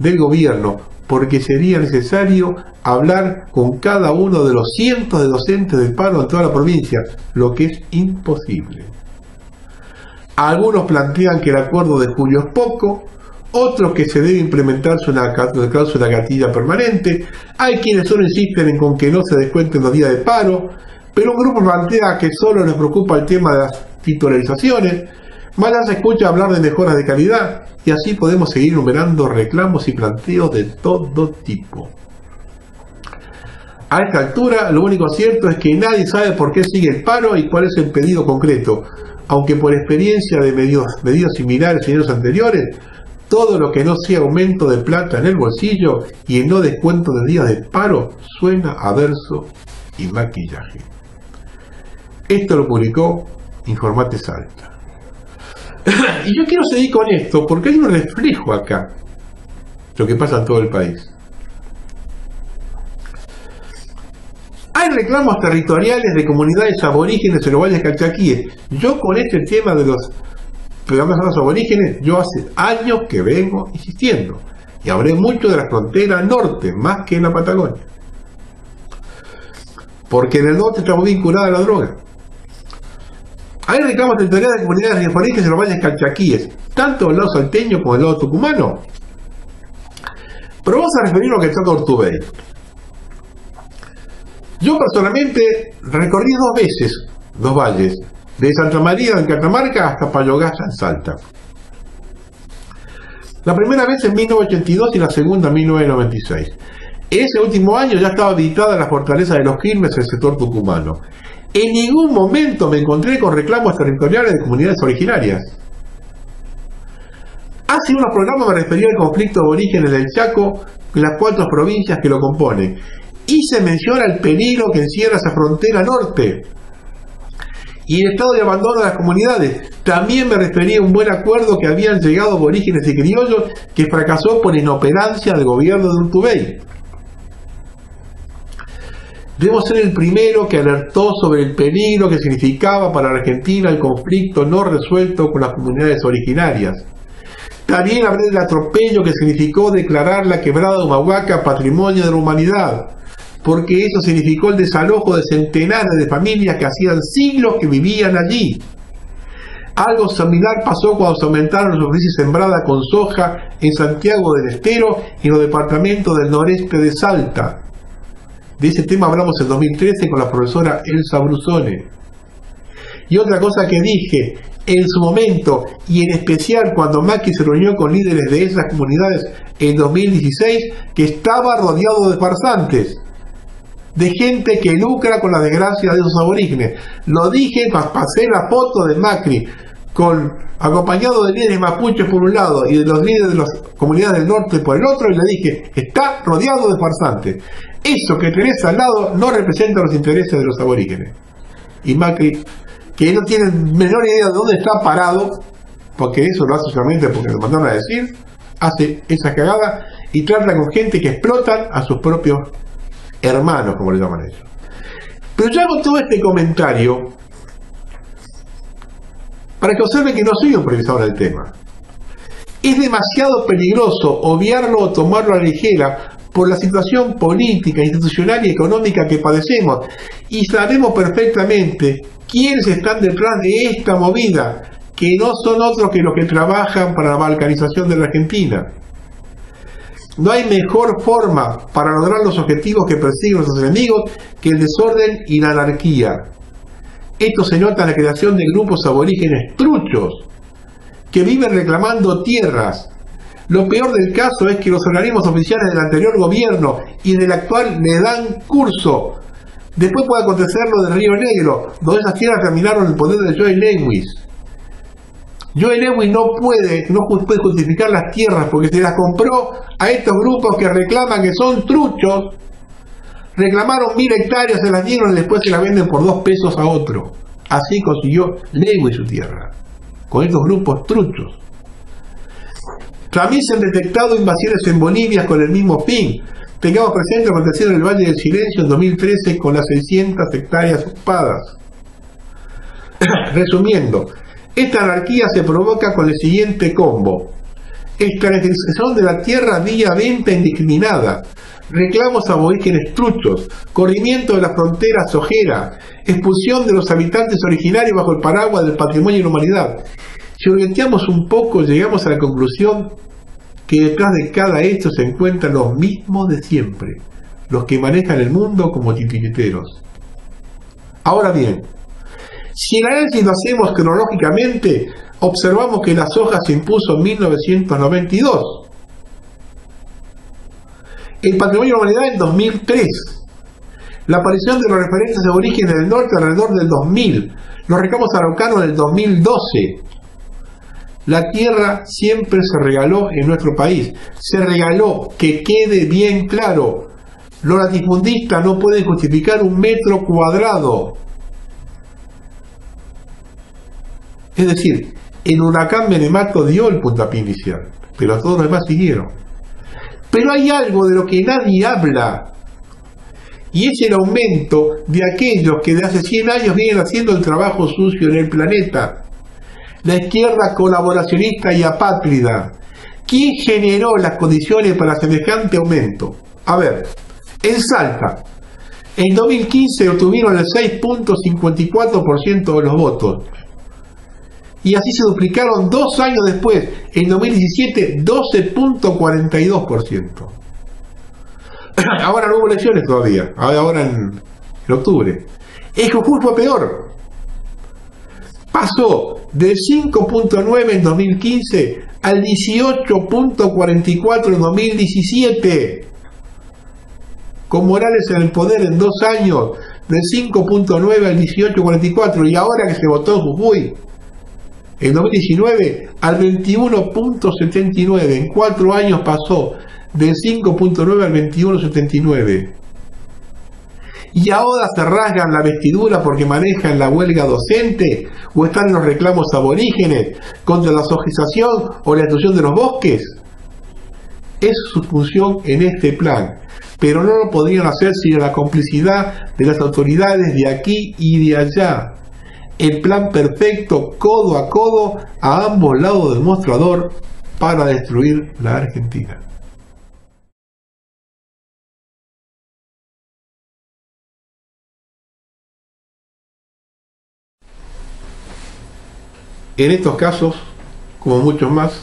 del gobierno, porque sería necesario hablar con cada uno de los cientos de docentes del paro en toda la provincia, lo que es imposible. Algunos plantean que el acuerdo de julio es poco, otros que se debe implementarse una cláusula gatilla permanente, hay quienes solo insisten en con que no se descuenten los días de paro, pero un grupo plantea que solo les preocupa el tema de las titularizaciones, más se escucha hablar de mejoras de calidad, y así podemos seguir enumerando reclamos y planteos de todo tipo. A esta altura, lo único cierto es que nadie sabe por qué sigue el paro y cuál es el pedido concreto, aunque por experiencia de medidas similares en años anteriores, todo lo que no sea aumento de plata en el bolsillo y el no descuento de días de paro suena a verso y maquillaje. Esto lo publicó Informate Salta. Y yo quiero seguir con esto porque hay un reflejo acá, lo que pasa en todo el país. Hay reclamos territoriales de comunidades aborígenes en los valles calchaquíes. Yo con este tema de los programas de los aborígenes, yo hace años que vengo insistiendo. Y hablé mucho de la frontera norte, más que en la Patagonia. Porque en el norte estamos vinculados a la droga. Hay reclamos territoriales de comunidades aborígenes en los valles calchaquíes, tanto del lado salteño como del lado tucumano. Pero vamos a referirnos a lo que toca Ortubey. Yo personalmente recorrí 2 veces los valles, de Santa María en Catamarca hasta Payogasta en Salta. La primera vez en 1982 y la segunda en 1996. Ese último año ya estaba habitada la fortaleza de los Quilmes en el sector tucumano. En ningún momento me encontré con reclamos territoriales de comunidades originarias. Hace unos programas me refería al conflicto de orígenes del Chaco en las 4 provincias que lo componen. Y se menciona el peligro que encierra esa frontera norte y el estado de abandono de las comunidades. También me refería a un buen acuerdo que habían llegado aborígenes y criollos que fracasó por inoperancia del gobierno de Urtubey. Debo ser el primero que alertó sobre el peligro que significaba para la Argentina el conflicto no resuelto con las comunidades originarias. También hablé del atropello que significó declarar la quebrada de Humahuaca Patrimonio de la Humanidad, porque eso significó el desalojo de centenares de familias que hacían siglos que vivían allí. Algo similar pasó cuando se aumentaron la superficie sembrada con soja en Santiago del Estero y en los departamentos del noreste de Salta. De ese tema hablamos en 2013 con la profesora Elsa Brusone. Y otra cosa que dije en su momento, y en especial cuando Macri se reunió con líderes de esas comunidades en 2016, que estaba rodeado de farsantes, de gente que lucra con la desgracia de esos aborígenes. Lo dije, pasé la foto de Macri acompañado de líderes mapuches por un lado y de los líderes de las comunidades del norte por el otro, y le dije, está rodeado de farsantes. Eso que tenés al lado no representa los intereses de los aborígenes. Y Macri, que no tiene menor idea de dónde está parado, porque eso lo hace solamente porque lo mandaron a decir, hace esa cagada y trata con gente que explotan a sus propios hermanos, como le llaman ellos. Pero yo hago todo este comentario para que observen que no soy un profesor del tema. Es demasiado peligroso obviarlo o tomarlo a la ligera por la situación política, institucional y económica que padecemos, y sabemos perfectamente quiénes están detrás de esta movida, que no son otros que los que trabajan para la balcanización de la Argentina. No hay mejor forma para lograr los objetivos que persiguen nuestros enemigos que el desorden y la anarquía. Esto se nota en la creación de grupos aborígenes truchos que viven reclamando tierras. Lo peor del caso es que los organismos oficiales del anterior gobierno y del actual le dan curso. Después puede acontecer lo del Río Negro, donde esas tierras terminaron en el poder de Joe Lewis. Joe Lewis no puede justificar las tierras porque se las compró a estos grupos que reclaman que son truchos. Reclamaron 1000 hectáreas, se las dieron y después se las venden por 2 pesos a otro. Así consiguió Lewis su tierra, con estos grupos truchos. También se han detectado invasiones en Bolivia con el mismo fin. Tengamos presente lo acontecido en el Valle del Silencio en 2013 con las 600 hectáreas ocupadas. Resumiendo, esta anarquía se provoca con el siguiente combo. extranjerización de la tierra vía venta indiscriminada, reclamos aborígenes truchos, corrimiento de las fronteras ojera, expulsión de los habitantes originarios bajo el paraguas del patrimonio de la humanidad. Si orientamos un poco, llegamos a la conclusión que detrás de cada hecho se encuentran los mismos de siempre, los que manejan el mundo como titiriteros. Ahora bien, si el análisis lo hacemos cronológicamente, observamos que la soja se impuso en 1992, el patrimonio de la humanidad en 2003, la aparición de los referentes aborígenes del norte alrededor del 2000, los reclamos araucanos en el 2012. La tierra siempre se regaló en nuestro país, se regaló, que quede bien claro. Los latifundistas no pueden justificar un metro cuadrado. Es decir, el huracán Benemato dio el puntapié inicial, pero todos los demás siguieron. Pero hay algo de lo que nadie habla, y es el aumento de aquellos que de hace 100 años vienen haciendo el trabajo sucio en el planeta. La izquierda colaboracionista y apátrida. ¿Quién generó las condiciones para semejante aumento? A ver, en Salta, en 2015 obtuvieron el 6.54% de los votos. Y así se duplicaron 2 años después, en 2017, 12.42%. Ahora no hubo elecciones todavía, ahora en octubre. El Jujuy fue peor. Pasó del 5.9 en 2015 al 18.44 en 2017. Con Morales en el poder en 2 años, del 5.9 al 18.44, y ahora que se votó en Jujuy, en 2019 al 21.79, en 4 años pasó del 5.9 al 21.79. ¿Y ahora se rasgan la vestidura porque manejan la huelga docente o están en los reclamos aborígenes contra la sojización o la destrucción de los bosques? Es su función en este plan, pero no lo podrían hacer sin la complicidad de las autoridades de aquí y de allá. El plan perfecto, codo a codo, a ambos lados del mostrador, para destruir la Argentina. En estos casos, como muchos más,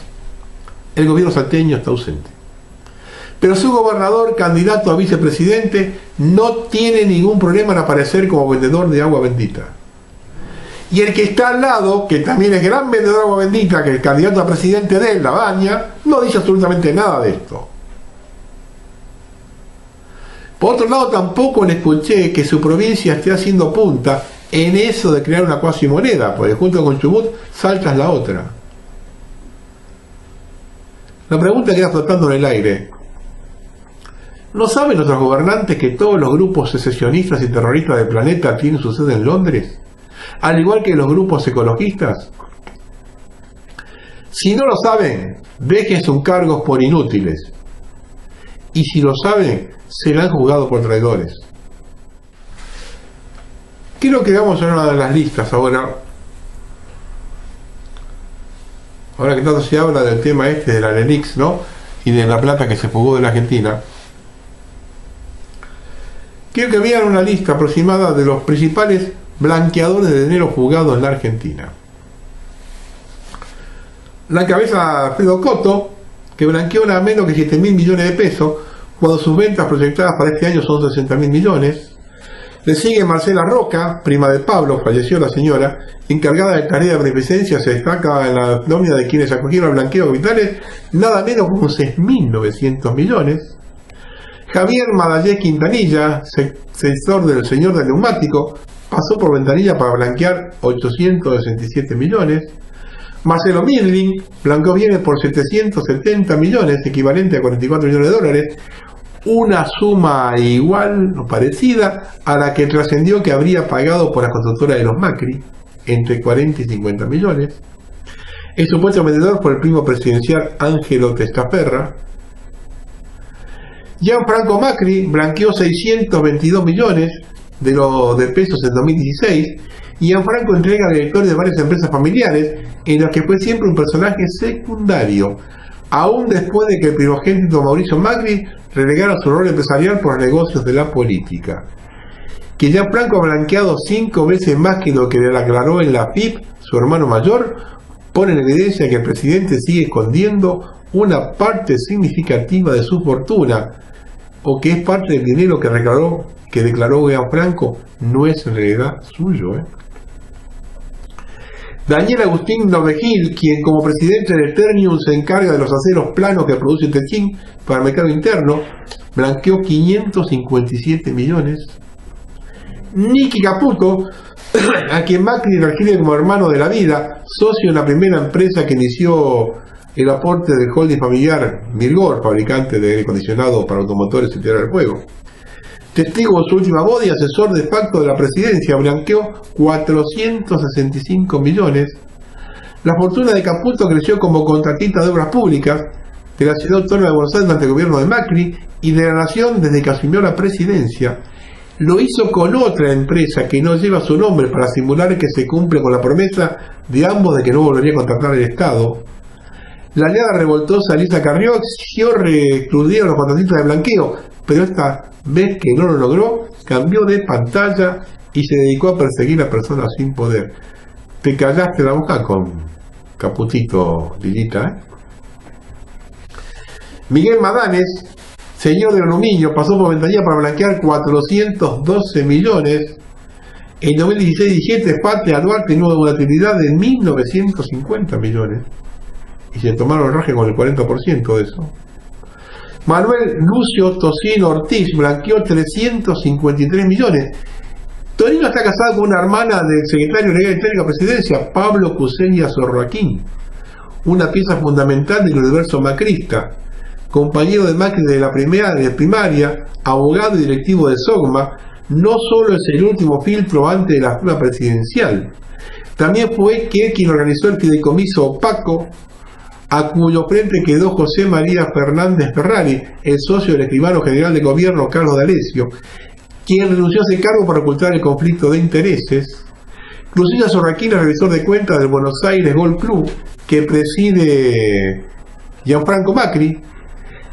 el gobierno salteño está ausente. Pero su gobernador, candidato a vicepresidente, no tiene ningún problema en aparecer como vendedor de agua bendita. Y el que está al lado, que también es gran vendedor de agua bendita, que el candidato a presidente de él, Labaña, no dice absolutamente nada de esto. Por otro lado, tampoco le escuché que su provincia esté haciendo punta en eso de crear una cuasimoneda, porque junto con Chubut, Salta es la otra. La pregunta queda flotando en el aire. ¿No saben nuestros gobernantes que todos los grupos secesionistas y terroristas del planeta tienen su sede en Londres? Al igual que los grupos ecologistas. Si no lo saben, dejen sus cargos por inútiles. Y si lo saben, serán juzgados por traidores. Quiero que veamos en una de las listas ahora. Ahora que tanto se habla del tema este de la LELIX, ¿no? Y de la plata que se fugó de la Argentina. Quiero que vean una lista aproximada de los principales blanqueadores de dinero fugados en la Argentina. La cabeza Alfredo Coto, que blanqueó nada menos que 7.000 millones de pesos, cuando sus ventas proyectadas para este año son 60.000 millones. Le sigue Marcela Roca, prima de Pablo, falleció la señora, encargada de tarea de beneficencia, se destaca en la nómina de quienes acogieron al blanqueo de capitales, nada menos como 6.900 millones. Javier Madallé Quintanilla, sucesor del señor del neumático, pasó por ventanilla para blanquear 867 millones. Marcelo Midling blanqueó bienes por 770 millones, equivalente a 44 millones de dólares, una suma igual o parecida a la que trascendió que habría pagado por la constructora de los Macri, entre 40 y 50 millones. El supuesto vendedor fue el primo presidencial Ángelo Testaferra. Gianfranco Macri blanqueó 622 millones de pesos en 2016, y Gianfranco entrega a directores de varias empresas familiares en las que fue siempre un personaje secundario. aún después de que el primogénito Mauricio Macri relegara su rol empresarial por los negocios de la política. Que Gianfranco ha blanqueado 5 veces más que lo que le aclaró en la FIP su hermano mayor, pone en evidencia que el presidente sigue escondiendo una parte significativa de su fortuna, o que es parte del dinero que declaró Gianfranco no es en realidad suyo. Daniel Agustín Novegil, quien como presidente de Ternium se encarga de los aceros planos que produce Techin para el mercado interno, blanqueó 557 millones. Nicky Caputo, a quien Macri refiere como hermano de la vida, socio en la primera empresa que inició el aporte del holding familiar Mirgor, fabricante de aire acondicionado para automotores y Tierra del Fuego. Testigo de su última boda y asesor de facto de la presidencia, blanqueó 465 millones. La fortuna de Caputo creció como contratista de obras públicas de la Ciudad Autónoma de Buenos Aires durante el gobierno de Macri y de la Nación desde que asumió la presidencia. Lo hizo con otra empresa que no lleva su nombre para simular que se cumple con la promesa de ambos de que no volvería a contratar el Estado. La aliada revoltosa Elisa Carrió exigió recludir a los contratistas de blanqueo, pero esta vez que no lo logró, cambió de pantalla y se dedicó a perseguir a personas sin poder. Te callaste la boca con Caputito, Lilita, ¿eh? Miguel Madanes, señor de aluminio, pasó por ventanilla para blanquear 412 millones. En 2016-17, Patria Duarte tuvo una volatilidad de 1.950 millones. Y se tomaron el raje con el 40% de eso. Manuel Lucio Tocino Ortiz blanqueó 353 millones. Torino está casado con una hermana del secretario legal y técnico de presidencia, Pablo Cusenia Sorroaquín, una pieza fundamental del universo macrista, compañero de Macri de la primaria, abogado y directivo de SOGMA. No solo es el último filtro antes de la prueba presidencial, también fue quien organizó el fideicomiso opaco a cuyo frente quedó José María Fernández Ferrari, el socio del escribano general de gobierno Carlos D'Alessio, quien renunció a ese cargo para ocultar el conflicto de intereses. Crucilla Sorraquín, revisor de cuentas del Buenos Aires Golf Club, que preside Gianfranco Macri.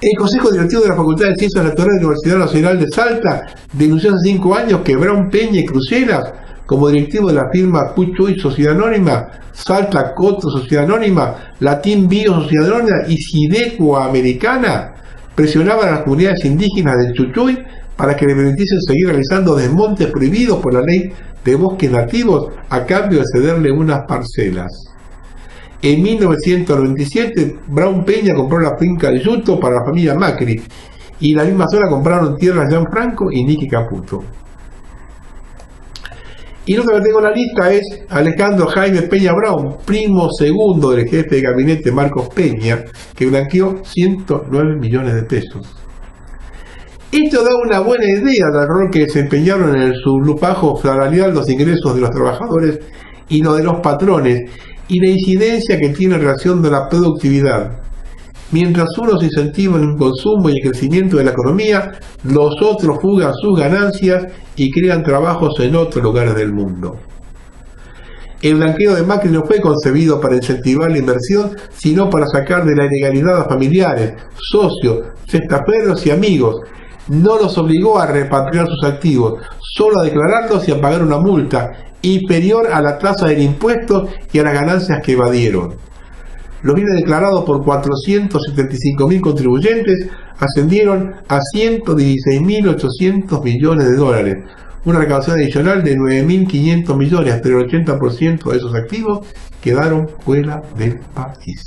El Consejo Directivo de la Facultad de Ciencias Naturales de la Universidad Nacional de Salta denunció hace 5 años que Brown Peña y Cruceras, como directivo de la firma Puchuy Sociedad Anónima, Salta Coto Sociedad Anónima, Latin Bio Sociedad Anónima y Sideco Americana, presionaban a las comunidades indígenas del Chuchuy para que le permitiesen seguir realizando desmontes prohibidos por la ley de bosques nativos a cambio de cederle unas parcelas. En 1997, Brown Peña compró la finca de Yuto para la familia Macri, y en la misma zona compraron tierras Gianfranco y Nicky Caputo. Y lo que tengo en la lista es Alejandro Jaime Peña Brown, primo segundo del jefe de gabinete Marcos Peña, que blanqueó 109 millones de pesos. Esto da una buena idea del rol que desempeñaron en el sublupajo salarial los ingresos de los trabajadores y los de los patrones, y la incidencia que tiene en relación de la productividad. Mientras unos incentivan el consumo y el crecimiento de la economía, los otros fugan sus ganancias y crean trabajos en otros lugares del mundo. El blanqueo de Macri no fue concebido para incentivar la inversión, sino para sacar de la ilegalidad a familiares, socios, testaferros y amigos. No los obligó a repatriar sus activos, solo a declararlos y a pagar una multa inferior a la tasa del impuesto y a las ganancias que evadieron. Los bienes declarados por 475.000 contribuyentes ascendieron a 116.800 millones de dólares, una recaudación adicional de 9.500 millones, pero el 80% de esos activos quedaron fuera del país.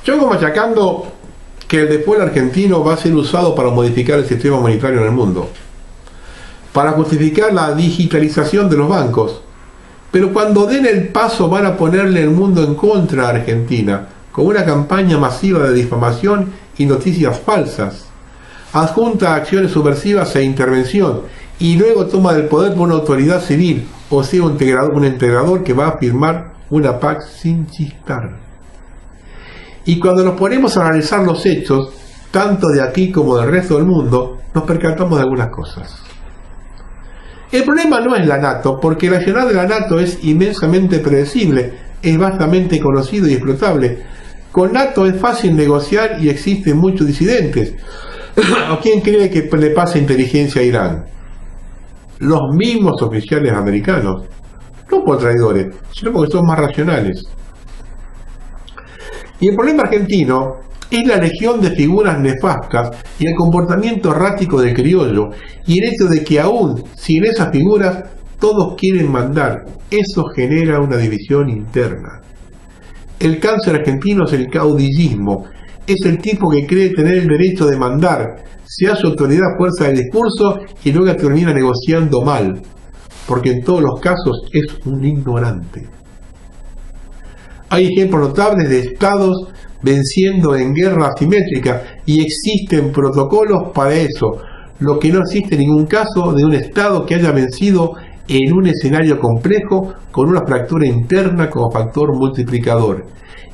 Yo como machacando que el después argentino va a ser usado para modificar el sistema monetario en el mundo, para justificar la digitalización de los bancos. Pero cuando den el paso van a ponerle el mundo en contra a Argentina, con una campaña masiva de difamación y noticias falsas, adjunta a acciones subversivas e intervención, y luego toma del poder por una autoridad civil, o sea, un integrador que va a firmar una paz sin chistar. Y cuando nos ponemos a analizar los hechos, tanto de aquí como del resto del mundo, nos percatamos de algunas cosas. El problema no es la NATO, porque el accionar de la NATO es inmensamente predecible, es vastamente conocido y explotable. Con NATO es fácil negociar y existen muchos disidentes. ¿O quién cree que le pasa inteligencia a Irán? Los mismos oficiales americanos, no por traidores, sino porque son más racionales. Y el problema argentino es la legión de figuras nefastas y el comportamiento errático del criollo, y el hecho de que aún sin esas figuras todos quieren mandar. Eso genera una división interna. El cáncer argentino es el caudillismo, es el tipo que cree tener el derecho de mandar, se hace autoridad a fuerza del discurso y luego termina negociando mal, porque en todos los casos es un ignorante. Hay ejemplos notables de estados venciendo en guerra asimétrica y existen protocolos para eso, lo que no existe en ningún caso de un estado que haya vencido en un escenario complejo con una fractura interna como factor multiplicador.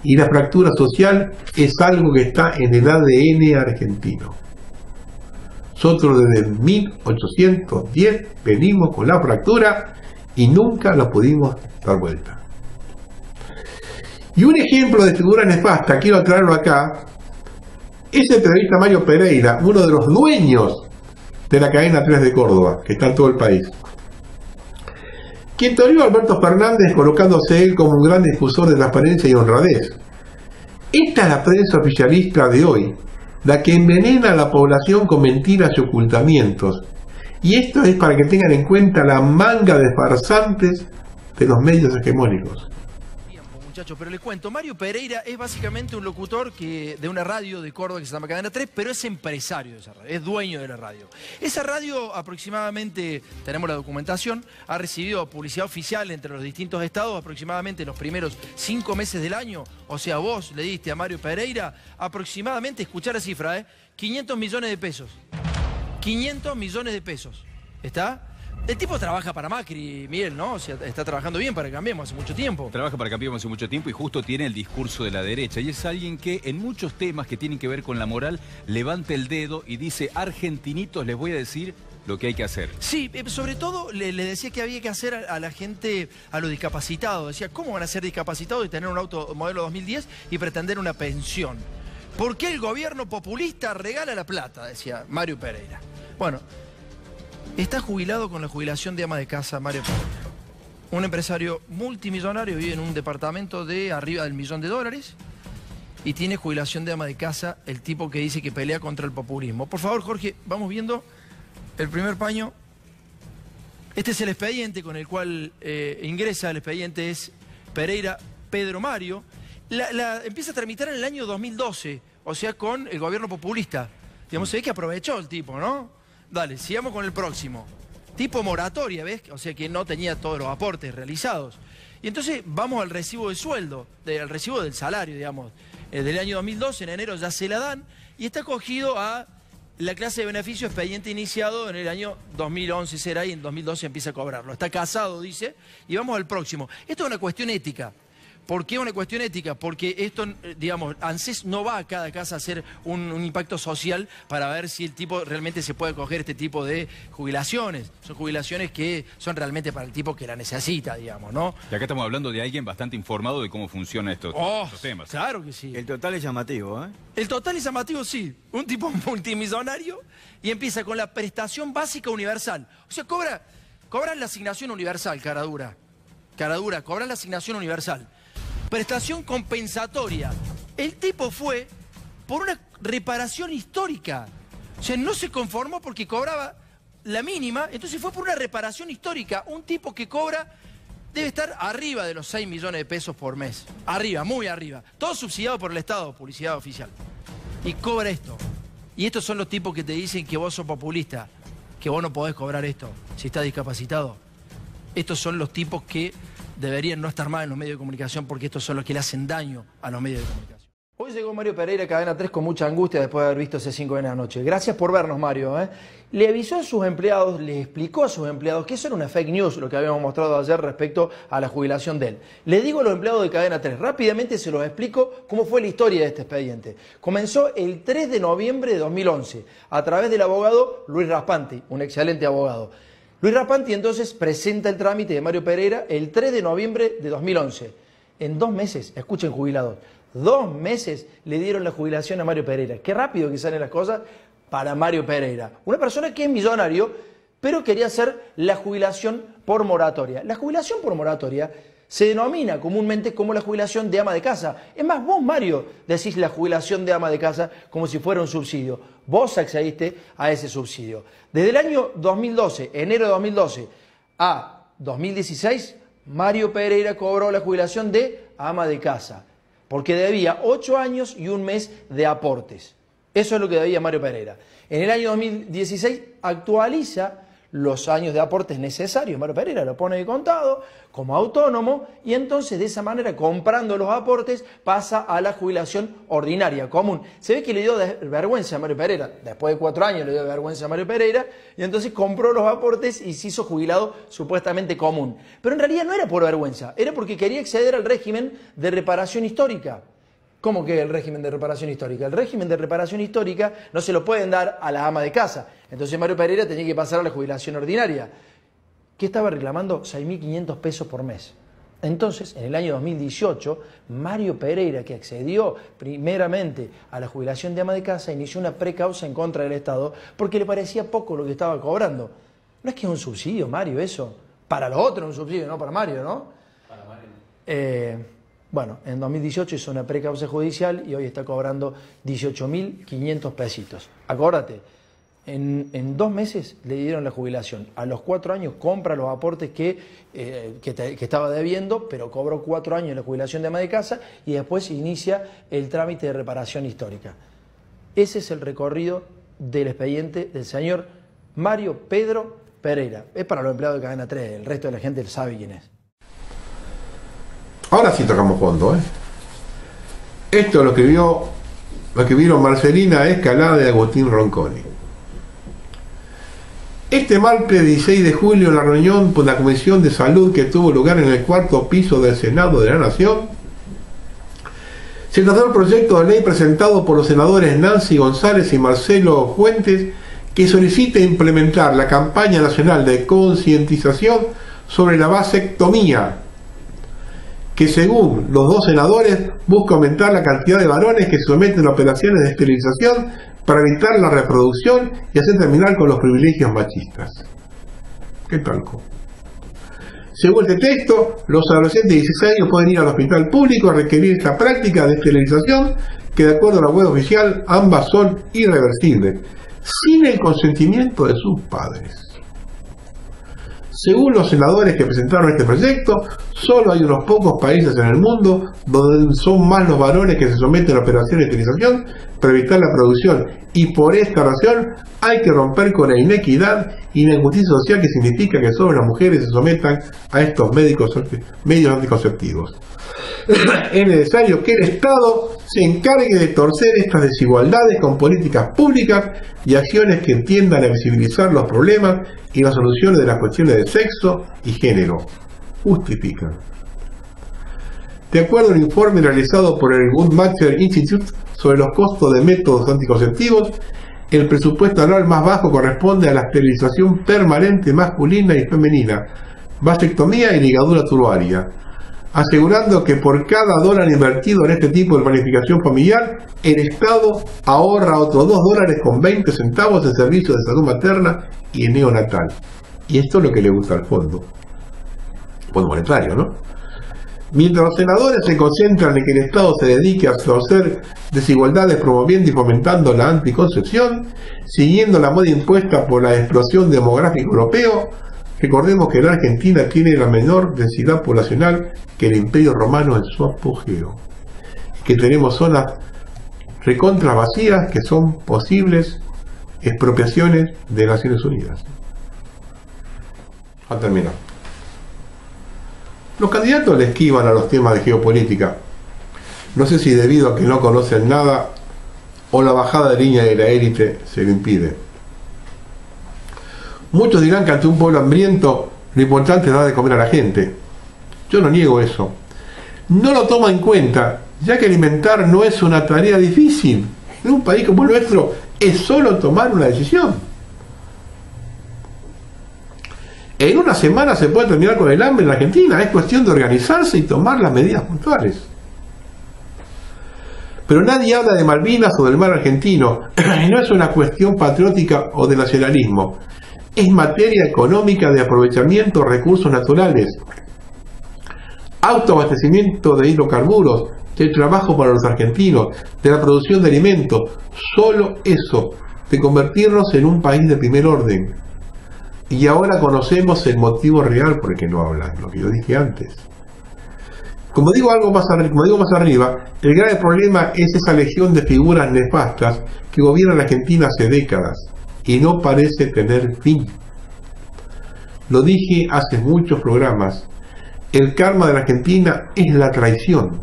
Y la fractura social es algo que está en el ADN argentino. Nosotros desde 1810 venimos con la fractura y nunca la pudimos dar vuelta. Y un ejemplo de figura nefasta, quiero traerlo acá, es el periodista Mario Pereira, uno de los dueños de la cadena 3 de Córdoba, que está en todo el país, quien toreó a Alberto Fernández colocándose él como un gran difusor de transparencia y honradez. Esta es la prensa oficialista de hoy, la que envenena a la población con mentiras y ocultamientos. Y esto es para que tengan en cuenta la manga de farsantes de los medios hegemónicos. Muchachos, pero les cuento, Mario Pereira es básicamente un locutor de una radio de Córdoba que se llama Cadena 3, pero es empresario de esa radio, es dueño de la radio. Esa radio aproximadamente, tenemos la documentación, ha recibido publicidad oficial entre los distintos estados aproximadamente los primeros 5 meses del año. O sea, vos le diste a Mario Pereira aproximadamente, escuchá la cifra, 500 millones de pesos. 500 millones de pesos. ¿Está? El tipo trabaja para Macri, Miguel, ¿no? O sea, está trabajando bien para Cambiemos hace mucho tiempo. Trabaja para Cambiemos hace mucho tiempo y justo tiene el discurso de la derecha. Y es alguien que en muchos temas que tienen que ver con la moral levanta el dedo y dice: argentinitos, les voy a decir lo que hay que hacer. Sí, sobre todo le decía que había que hacer a la gente, a los discapacitados. Decía, ¿cómo van a ser discapacitados y tener un auto modelo 2010 y pretender una pensión? ¿Por qué el gobierno populista regala la plata? Decía Mario Pereira. Bueno, está jubilado con la jubilación de ama de casa Mario Pereira. Un empresario multimillonario, vive en un departamento de arriba del $1.000.000 y tiene jubilación de ama de casa, el tipo que dice que pelea contra el populismo. Por favor, Jorge, vamos viendo el primer paño. Este es el expediente con el cual ingresa. El expediente es Pereira Pedro Mario. Empieza a tramitar en el año 2012, o sea, con el gobierno populista. Digamos, se ve que aprovechó el tipo, ¿no? Dale, sigamos con el próximo. Tipo moratoria, ¿ves? O sea que no tenía todos los aportes realizados. Y entonces vamos al recibo de sueldo, al recibo del salario, digamos. Del año 2012, en enero ya se la dan, y está cogido a la clase de beneficio expediente iniciado en el año 2011 será, y en 2012 empieza a cobrarlo. Está casado, dice, y vamos al próximo. Esto es una cuestión ética. ¿Por qué una cuestión ética? Porque esto, digamos, ANSES no va a cada casa a hacer un impacto social para ver si el tipo realmente se puede coger este tipo de jubilaciones. Son jubilaciones que son realmente para el tipo que la necesita, digamos, ¿no? Y acá estamos hablando de alguien bastante informado de cómo funcionan estos temas. Claro que sí. El total es llamativo, ¿eh? El total es llamativo, sí. Un tipo multimillonario y empieza con la prestación básica universal. O sea, cobran la asignación universal, cara dura. Cara dura, cobran la asignación universal. Prestación compensatoria. El tipo fue por una reparación histórica. O sea, no se conformó porque cobraba la mínima, entonces fue por una reparación histórica. Un tipo que cobra debe estar arriba de los 6 millones de pesos por mes. Arriba, muy arriba. Todo subsidiado por el Estado, publicidad oficial. Y cobra esto. Y estos son los tipos que te dicen que vos sos populista, que vos no podés cobrar esto si estás discapacitado. Estos son los tipos que deberían no estar más en los medios de comunicación, porque estos son los que le hacen daño a los medios de comunicación. Hoy llegó Mario Pereira a Cadena 3 con mucha angustia después de haber visto C5N anoche. Gracias por vernos, Mario. Le avisó a sus empleados, le explicó a sus empleados que eso era una fake news, lo que habíamos mostrado ayer respecto a la jubilación de él. Le digo a los empleados de Cadena 3, rápidamente se los explico cómo fue la historia de este expediente. Comenzó el 3 de noviembre de 2011, a través del abogado Luis Raspanti, un excelente abogado. Luis Raspanti entonces presenta el trámite de Mario Pereira el 3 de noviembre de 2011. En 2 meses, escuchen jubilados, 2 meses le dieron la jubilación a Mario Pereira. Qué rápido que salen las cosas para Mario Pereira. Una persona que es millonario, pero quería hacer la jubilación por moratoria. La jubilación por moratoria se denomina comúnmente como la jubilación de ama de casa. Es más, vos, Mario, decís la jubilación de ama de casa como si fuera un subsidio. Vos accediste a ese subsidio. Desde el año 2012, enero de 2012, a 2016, Mario Pereira cobró la jubilación de ama de casa, porque debía 8 años y 1 mes de aportes. Eso es lo que debía Mario Pereira. En el año 2016 actualiza los años de aportes necesarios. Mario Pereira lo pone de contado como autónomo y entonces de esa manera, comprando los aportes, pasa a la jubilación ordinaria, común. Se ve que le dio vergüenza a Mario Pereira. Después de 4 años le dio vergüenza a Mario Pereira y entonces compró los aportes y se hizo jubilado supuestamente común. Pero en realidad no era por vergüenza, era porque quería acceder al régimen de reparación histórica. ¿Cómo que el régimen de reparación histórica? El régimen de reparación histórica no se lo pueden dar a la ama de casa. Entonces Mario Pereira tenía que pasar a la jubilación ordinaria. ¿Qué estaba reclamando? 6.500 pesos por mes. Entonces, en el año 2018, Mario Pereira, que accedió primeramente a la jubilación de ama de casa, inició una precausa en contra del Estado porque le parecía poco lo que estaba cobrando. No es que es un subsidio, Mario, eso. Para los otros es un subsidio, no para Mario, ¿no? Para Mario. Bueno, en 2018 hizo una precausa judicial y hoy está cobrando 18.500 pesitos. Acordate, en 2 meses le dieron la jubilación. A los 4 años compra los aportes que estaba debiendo, pero cobró 4 años la jubilación de ama de casa y después inicia el trámite de reparación histórica. Ese es el recorrido del expediente del señor Mario Pedro Pereira. Es para los empleados de Cadena 3, el resto de la gente sabe quién es. Ahora sí tocamos fondo, Esto lo escribieron Marcelina Escalada y Agustín Ronconi. Este martes 16 de julio, en la reunión por la Comisión de Salud que tuvo lugar en el 4º piso del Senado de la Nación, se trató el proyecto de ley presentado por los senadores Nancy González y Marcelo Fuentes, que solicita implementar la campaña nacional de concientización sobre la vasectomía, que según los 2 senadores busca aumentar la cantidad de varones que se someten a operaciones de esterilización para evitar la reproducción y hacer terminar con los privilegios machistas. ¿Qué talco? Según este texto, los adolescentes de 16 años pueden ir al hospital público a requerir esta práctica de esterilización, que de acuerdo a la web oficial ambas son irreversibles, sin el consentimiento de sus padres. Según los senadores que presentaron este proyecto, solo hay unos pocos países en el mundo donde son más los varones que se someten a operaciones de esterilización para evitar la producción, y por esta razón hay que romper con la inequidad y la injusticia social que significa que solo las mujeres se sometan a estos medios anticonceptivos. Es necesario que el Estado se encargue de torcer estas desigualdades con políticas públicas y acciones que entiendan a visibilizar los problemas y las soluciones de las cuestiones de sexo y género. Justifican. De acuerdo al informe realizado por el Guttmacher Institute sobre los costos de métodos anticonceptivos, el presupuesto anual más bajo corresponde a la esterilización permanente masculina y femenina, vasectomía y ligadura tubularia, asegurando que por cada dólar invertido en este tipo de planificación familiar, el Estado ahorra otros $2,20 en servicios de salud materna y neonatal. Y esto es lo que le gusta al fondo monetario, ¿no? Mientras los senadores se concentran en que el Estado se dedique a torcer desigualdades promoviendo y fomentando la anticoncepción, siguiendo la moda impuesta por la explosión demográfica europeo, Recordemos que la Argentina tiene la menor densidad poblacional que el Imperio Romano en su apogeo, que tenemos zonas recontra vacías que son posibles expropiaciones de Naciones Unidas. A terminar. Los candidatos le esquivan a los temas de geopolítica. No sé si debido a que no conocen nada o la bajada de línea de la élite se lo impide. Muchos dirán que ante un pueblo hambriento lo importante es dar de comer a la gente. Yo no niego eso. No lo toma en cuenta, ya que alimentar no es una tarea difícil. En un país como el nuestro es solo tomar una decisión. En una semana se puede terminar con el hambre en la Argentina. Es cuestión de organizarse y tomar las medidas puntuales. Pero nadie habla de Malvinas o del mar argentino. Y no es una cuestión patriótica o de nacionalismo. Es materia económica de aprovechamiento de recursos naturales, autoabastecimiento de hidrocarburos, de trabajo para los argentinos, de la producción de alimentos. Solo eso, de convertirnos en un país de primer orden. Y ahora conocemos el motivo real por el que no hablan, lo que yo dije antes. Como digo más arriba, el grave problema es esa legión de figuras nefastas que gobiernan la Argentina hace décadas y no parece tener fin. Lo dije hace muchos programas, el karma de la Argentina es la traición.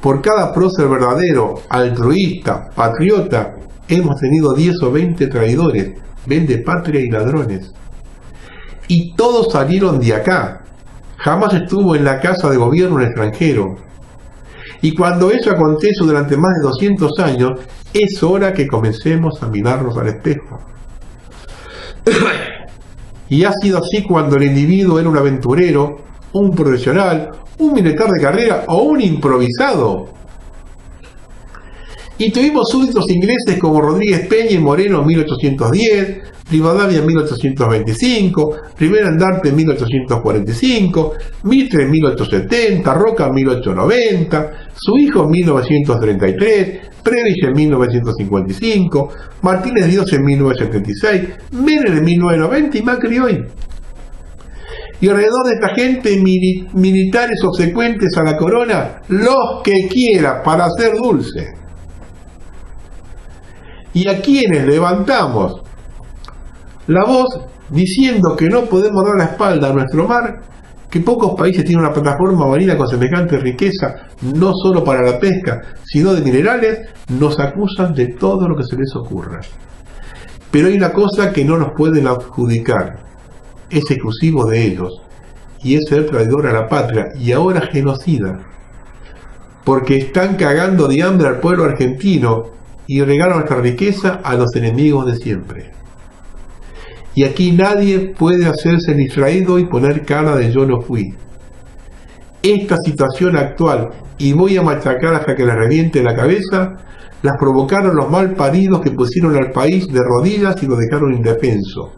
Por cada prócer verdadero, altruista, patriota, hemos tenido 10 o 20 traidores, vende patria y ladrones. Y todos salieron de acá. Jamás estuvo en la casa de gobierno un extranjero. Y cuando eso acontece durante más de 200 años, es hora que comencemos a mirarnos al espejo. Y ha sido así cuando el individuo era un aventurero, un profesional, un militar de carrera o un improvisado. Y tuvimos súbditos ingleses como Rodríguez Peña y Moreno en 1810, Rivadavia en 1825, Rivera Andarte en 1845, Mitre en 1870, Roca en 1890, su hijo en 1933, Prebisch en 1955, Martínez Dios en 1976, Menem en 1990 y Macri hoy. Y alrededor de esta gente, militares obsecuentes a la corona, los que quiera para hacer dulce. Y a quienes levantamos la voz diciendo que no podemos dar la espalda a nuestro mar, que pocos países tienen una plataforma marina con semejante riqueza, no solo para la pesca, sino de minerales, nos acusan de todo lo que se les ocurra. Pero hay una cosa que no nos pueden adjudicar, es exclusivo de ellos, y es ser traidor a la patria, y ahora genocida, porque están cagando de hambre al pueblo argentino y regalan nuestra riqueza a los enemigos de siempre. Y aquí nadie puede hacerse distraído y poner cara de yo no fui. Esta situación actual, y voy a machacar hasta que les reviente la cabeza, las provocaron los malparidos que pusieron al país de rodillas y lo dejaron indefenso.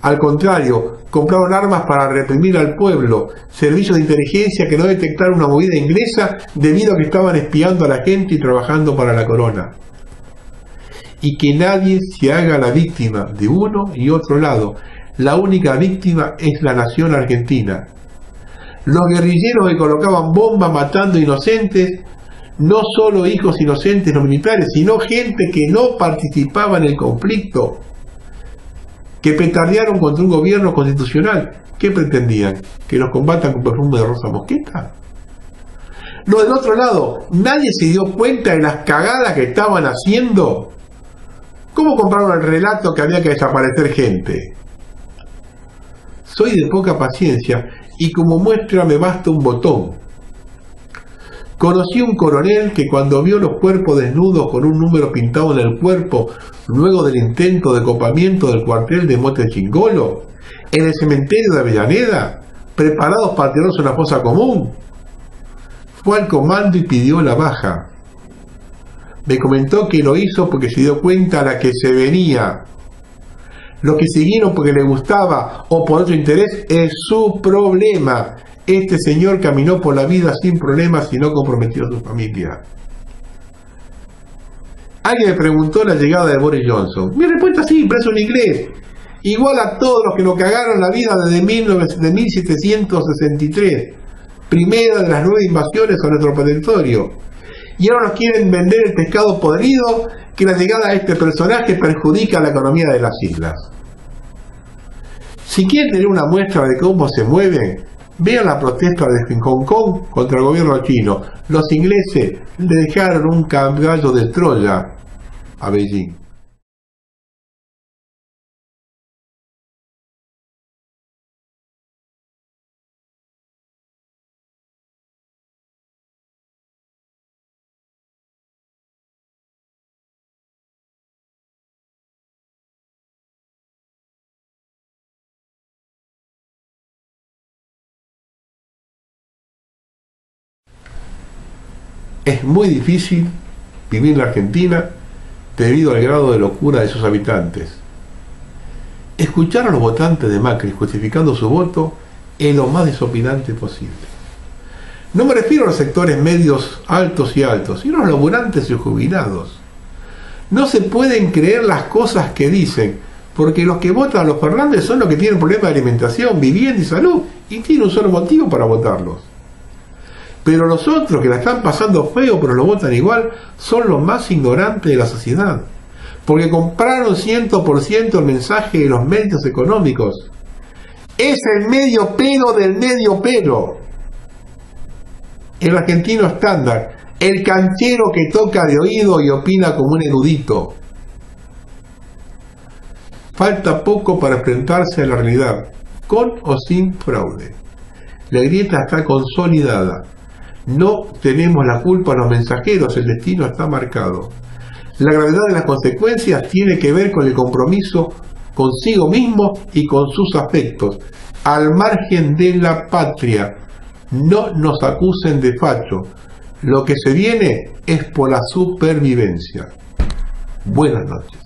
Al contrario, compraron armas para reprimir al pueblo, servicios de inteligencia que no detectaron una movida inglesa debido a que estaban espiando a la gente y trabajando para la corona. Y que nadie se haga la víctima de uno y otro lado. La única víctima es la nación argentina. Los guerrilleros que colocaban bombas matando inocentes, no solo hijos inocentes los militares, sino gente que no participaba en el conflicto, que petardearon contra un gobierno constitucional. ¿Qué pretendían? ¿Que los combatan con perfume de rosa mosqueta? Lo del otro lado, nadie se dio cuenta de las cagadas que estaban haciendo. ¿Cómo compraron el relato que había que desaparecer gente? Soy de poca paciencia y como muestra me basta un botón. Conocí un coronel que cuando vio los cuerpos desnudos con un número pintado en el cuerpo luego del intento de copamiento del cuartel de Monte Chingolo, en el cementerio de Avellaneda, preparados para tirarse una fosa común, fue al comando y pidió la baja. Me comentó que lo hizo porque se dio cuenta a la que se venía. Los que siguieron porque le gustaba o por otro interés es su problema. Este señor caminó por la vida sin problemas y no comprometió a su familia. Alguien me preguntó la llegada de Boris Johnson. Mi respuesta es simple, es un inglés igual a todos los que nos cagaron la vida desde 1763, primera de las 9 invasiones a nuestro territorio. Y ahora nos quieren vender el pescado podrido, que la llegada de este personaje perjudica la economía de las islas. Si quieren tener una muestra de cómo se mueven, vean la protesta de Hong Kong contra el gobierno chino. Los ingleses le dejaron un caballo de Troya a Beijing. Es muy difícil vivir en la Argentina debido al grado de locura de sus habitantes. Escuchar a los votantes de Macri justificando su voto es lo más desopilante posible. No me refiero a los sectores medios altos y altos, sino a los laburantes y jubilados. No se pueden creer las cosas que dicen, porque los que votan a los Fernández son los que tienen problemas de alimentación, vivienda y salud, y tienen un solo motivo para votarlos. Pero los otros que la están pasando feo pero lo votan igual son los más ignorantes de la sociedad, porque compraron 100% el mensaje de los medios económicos. Es el medio pelo del medio pelo. El argentino estándar, el canchero que toca de oído y opina como un erudito. Falta poco para enfrentarse a la realidad, con o sin fraude. La grieta está consolidada. No tenemos la culpa a los mensajeros, el destino está marcado. La gravedad de las consecuencias tiene que ver con el compromiso consigo mismo y con sus afectos, al margen de la patria. No nos acusen de facho. Lo que se viene es por la supervivencia. Buenas noches.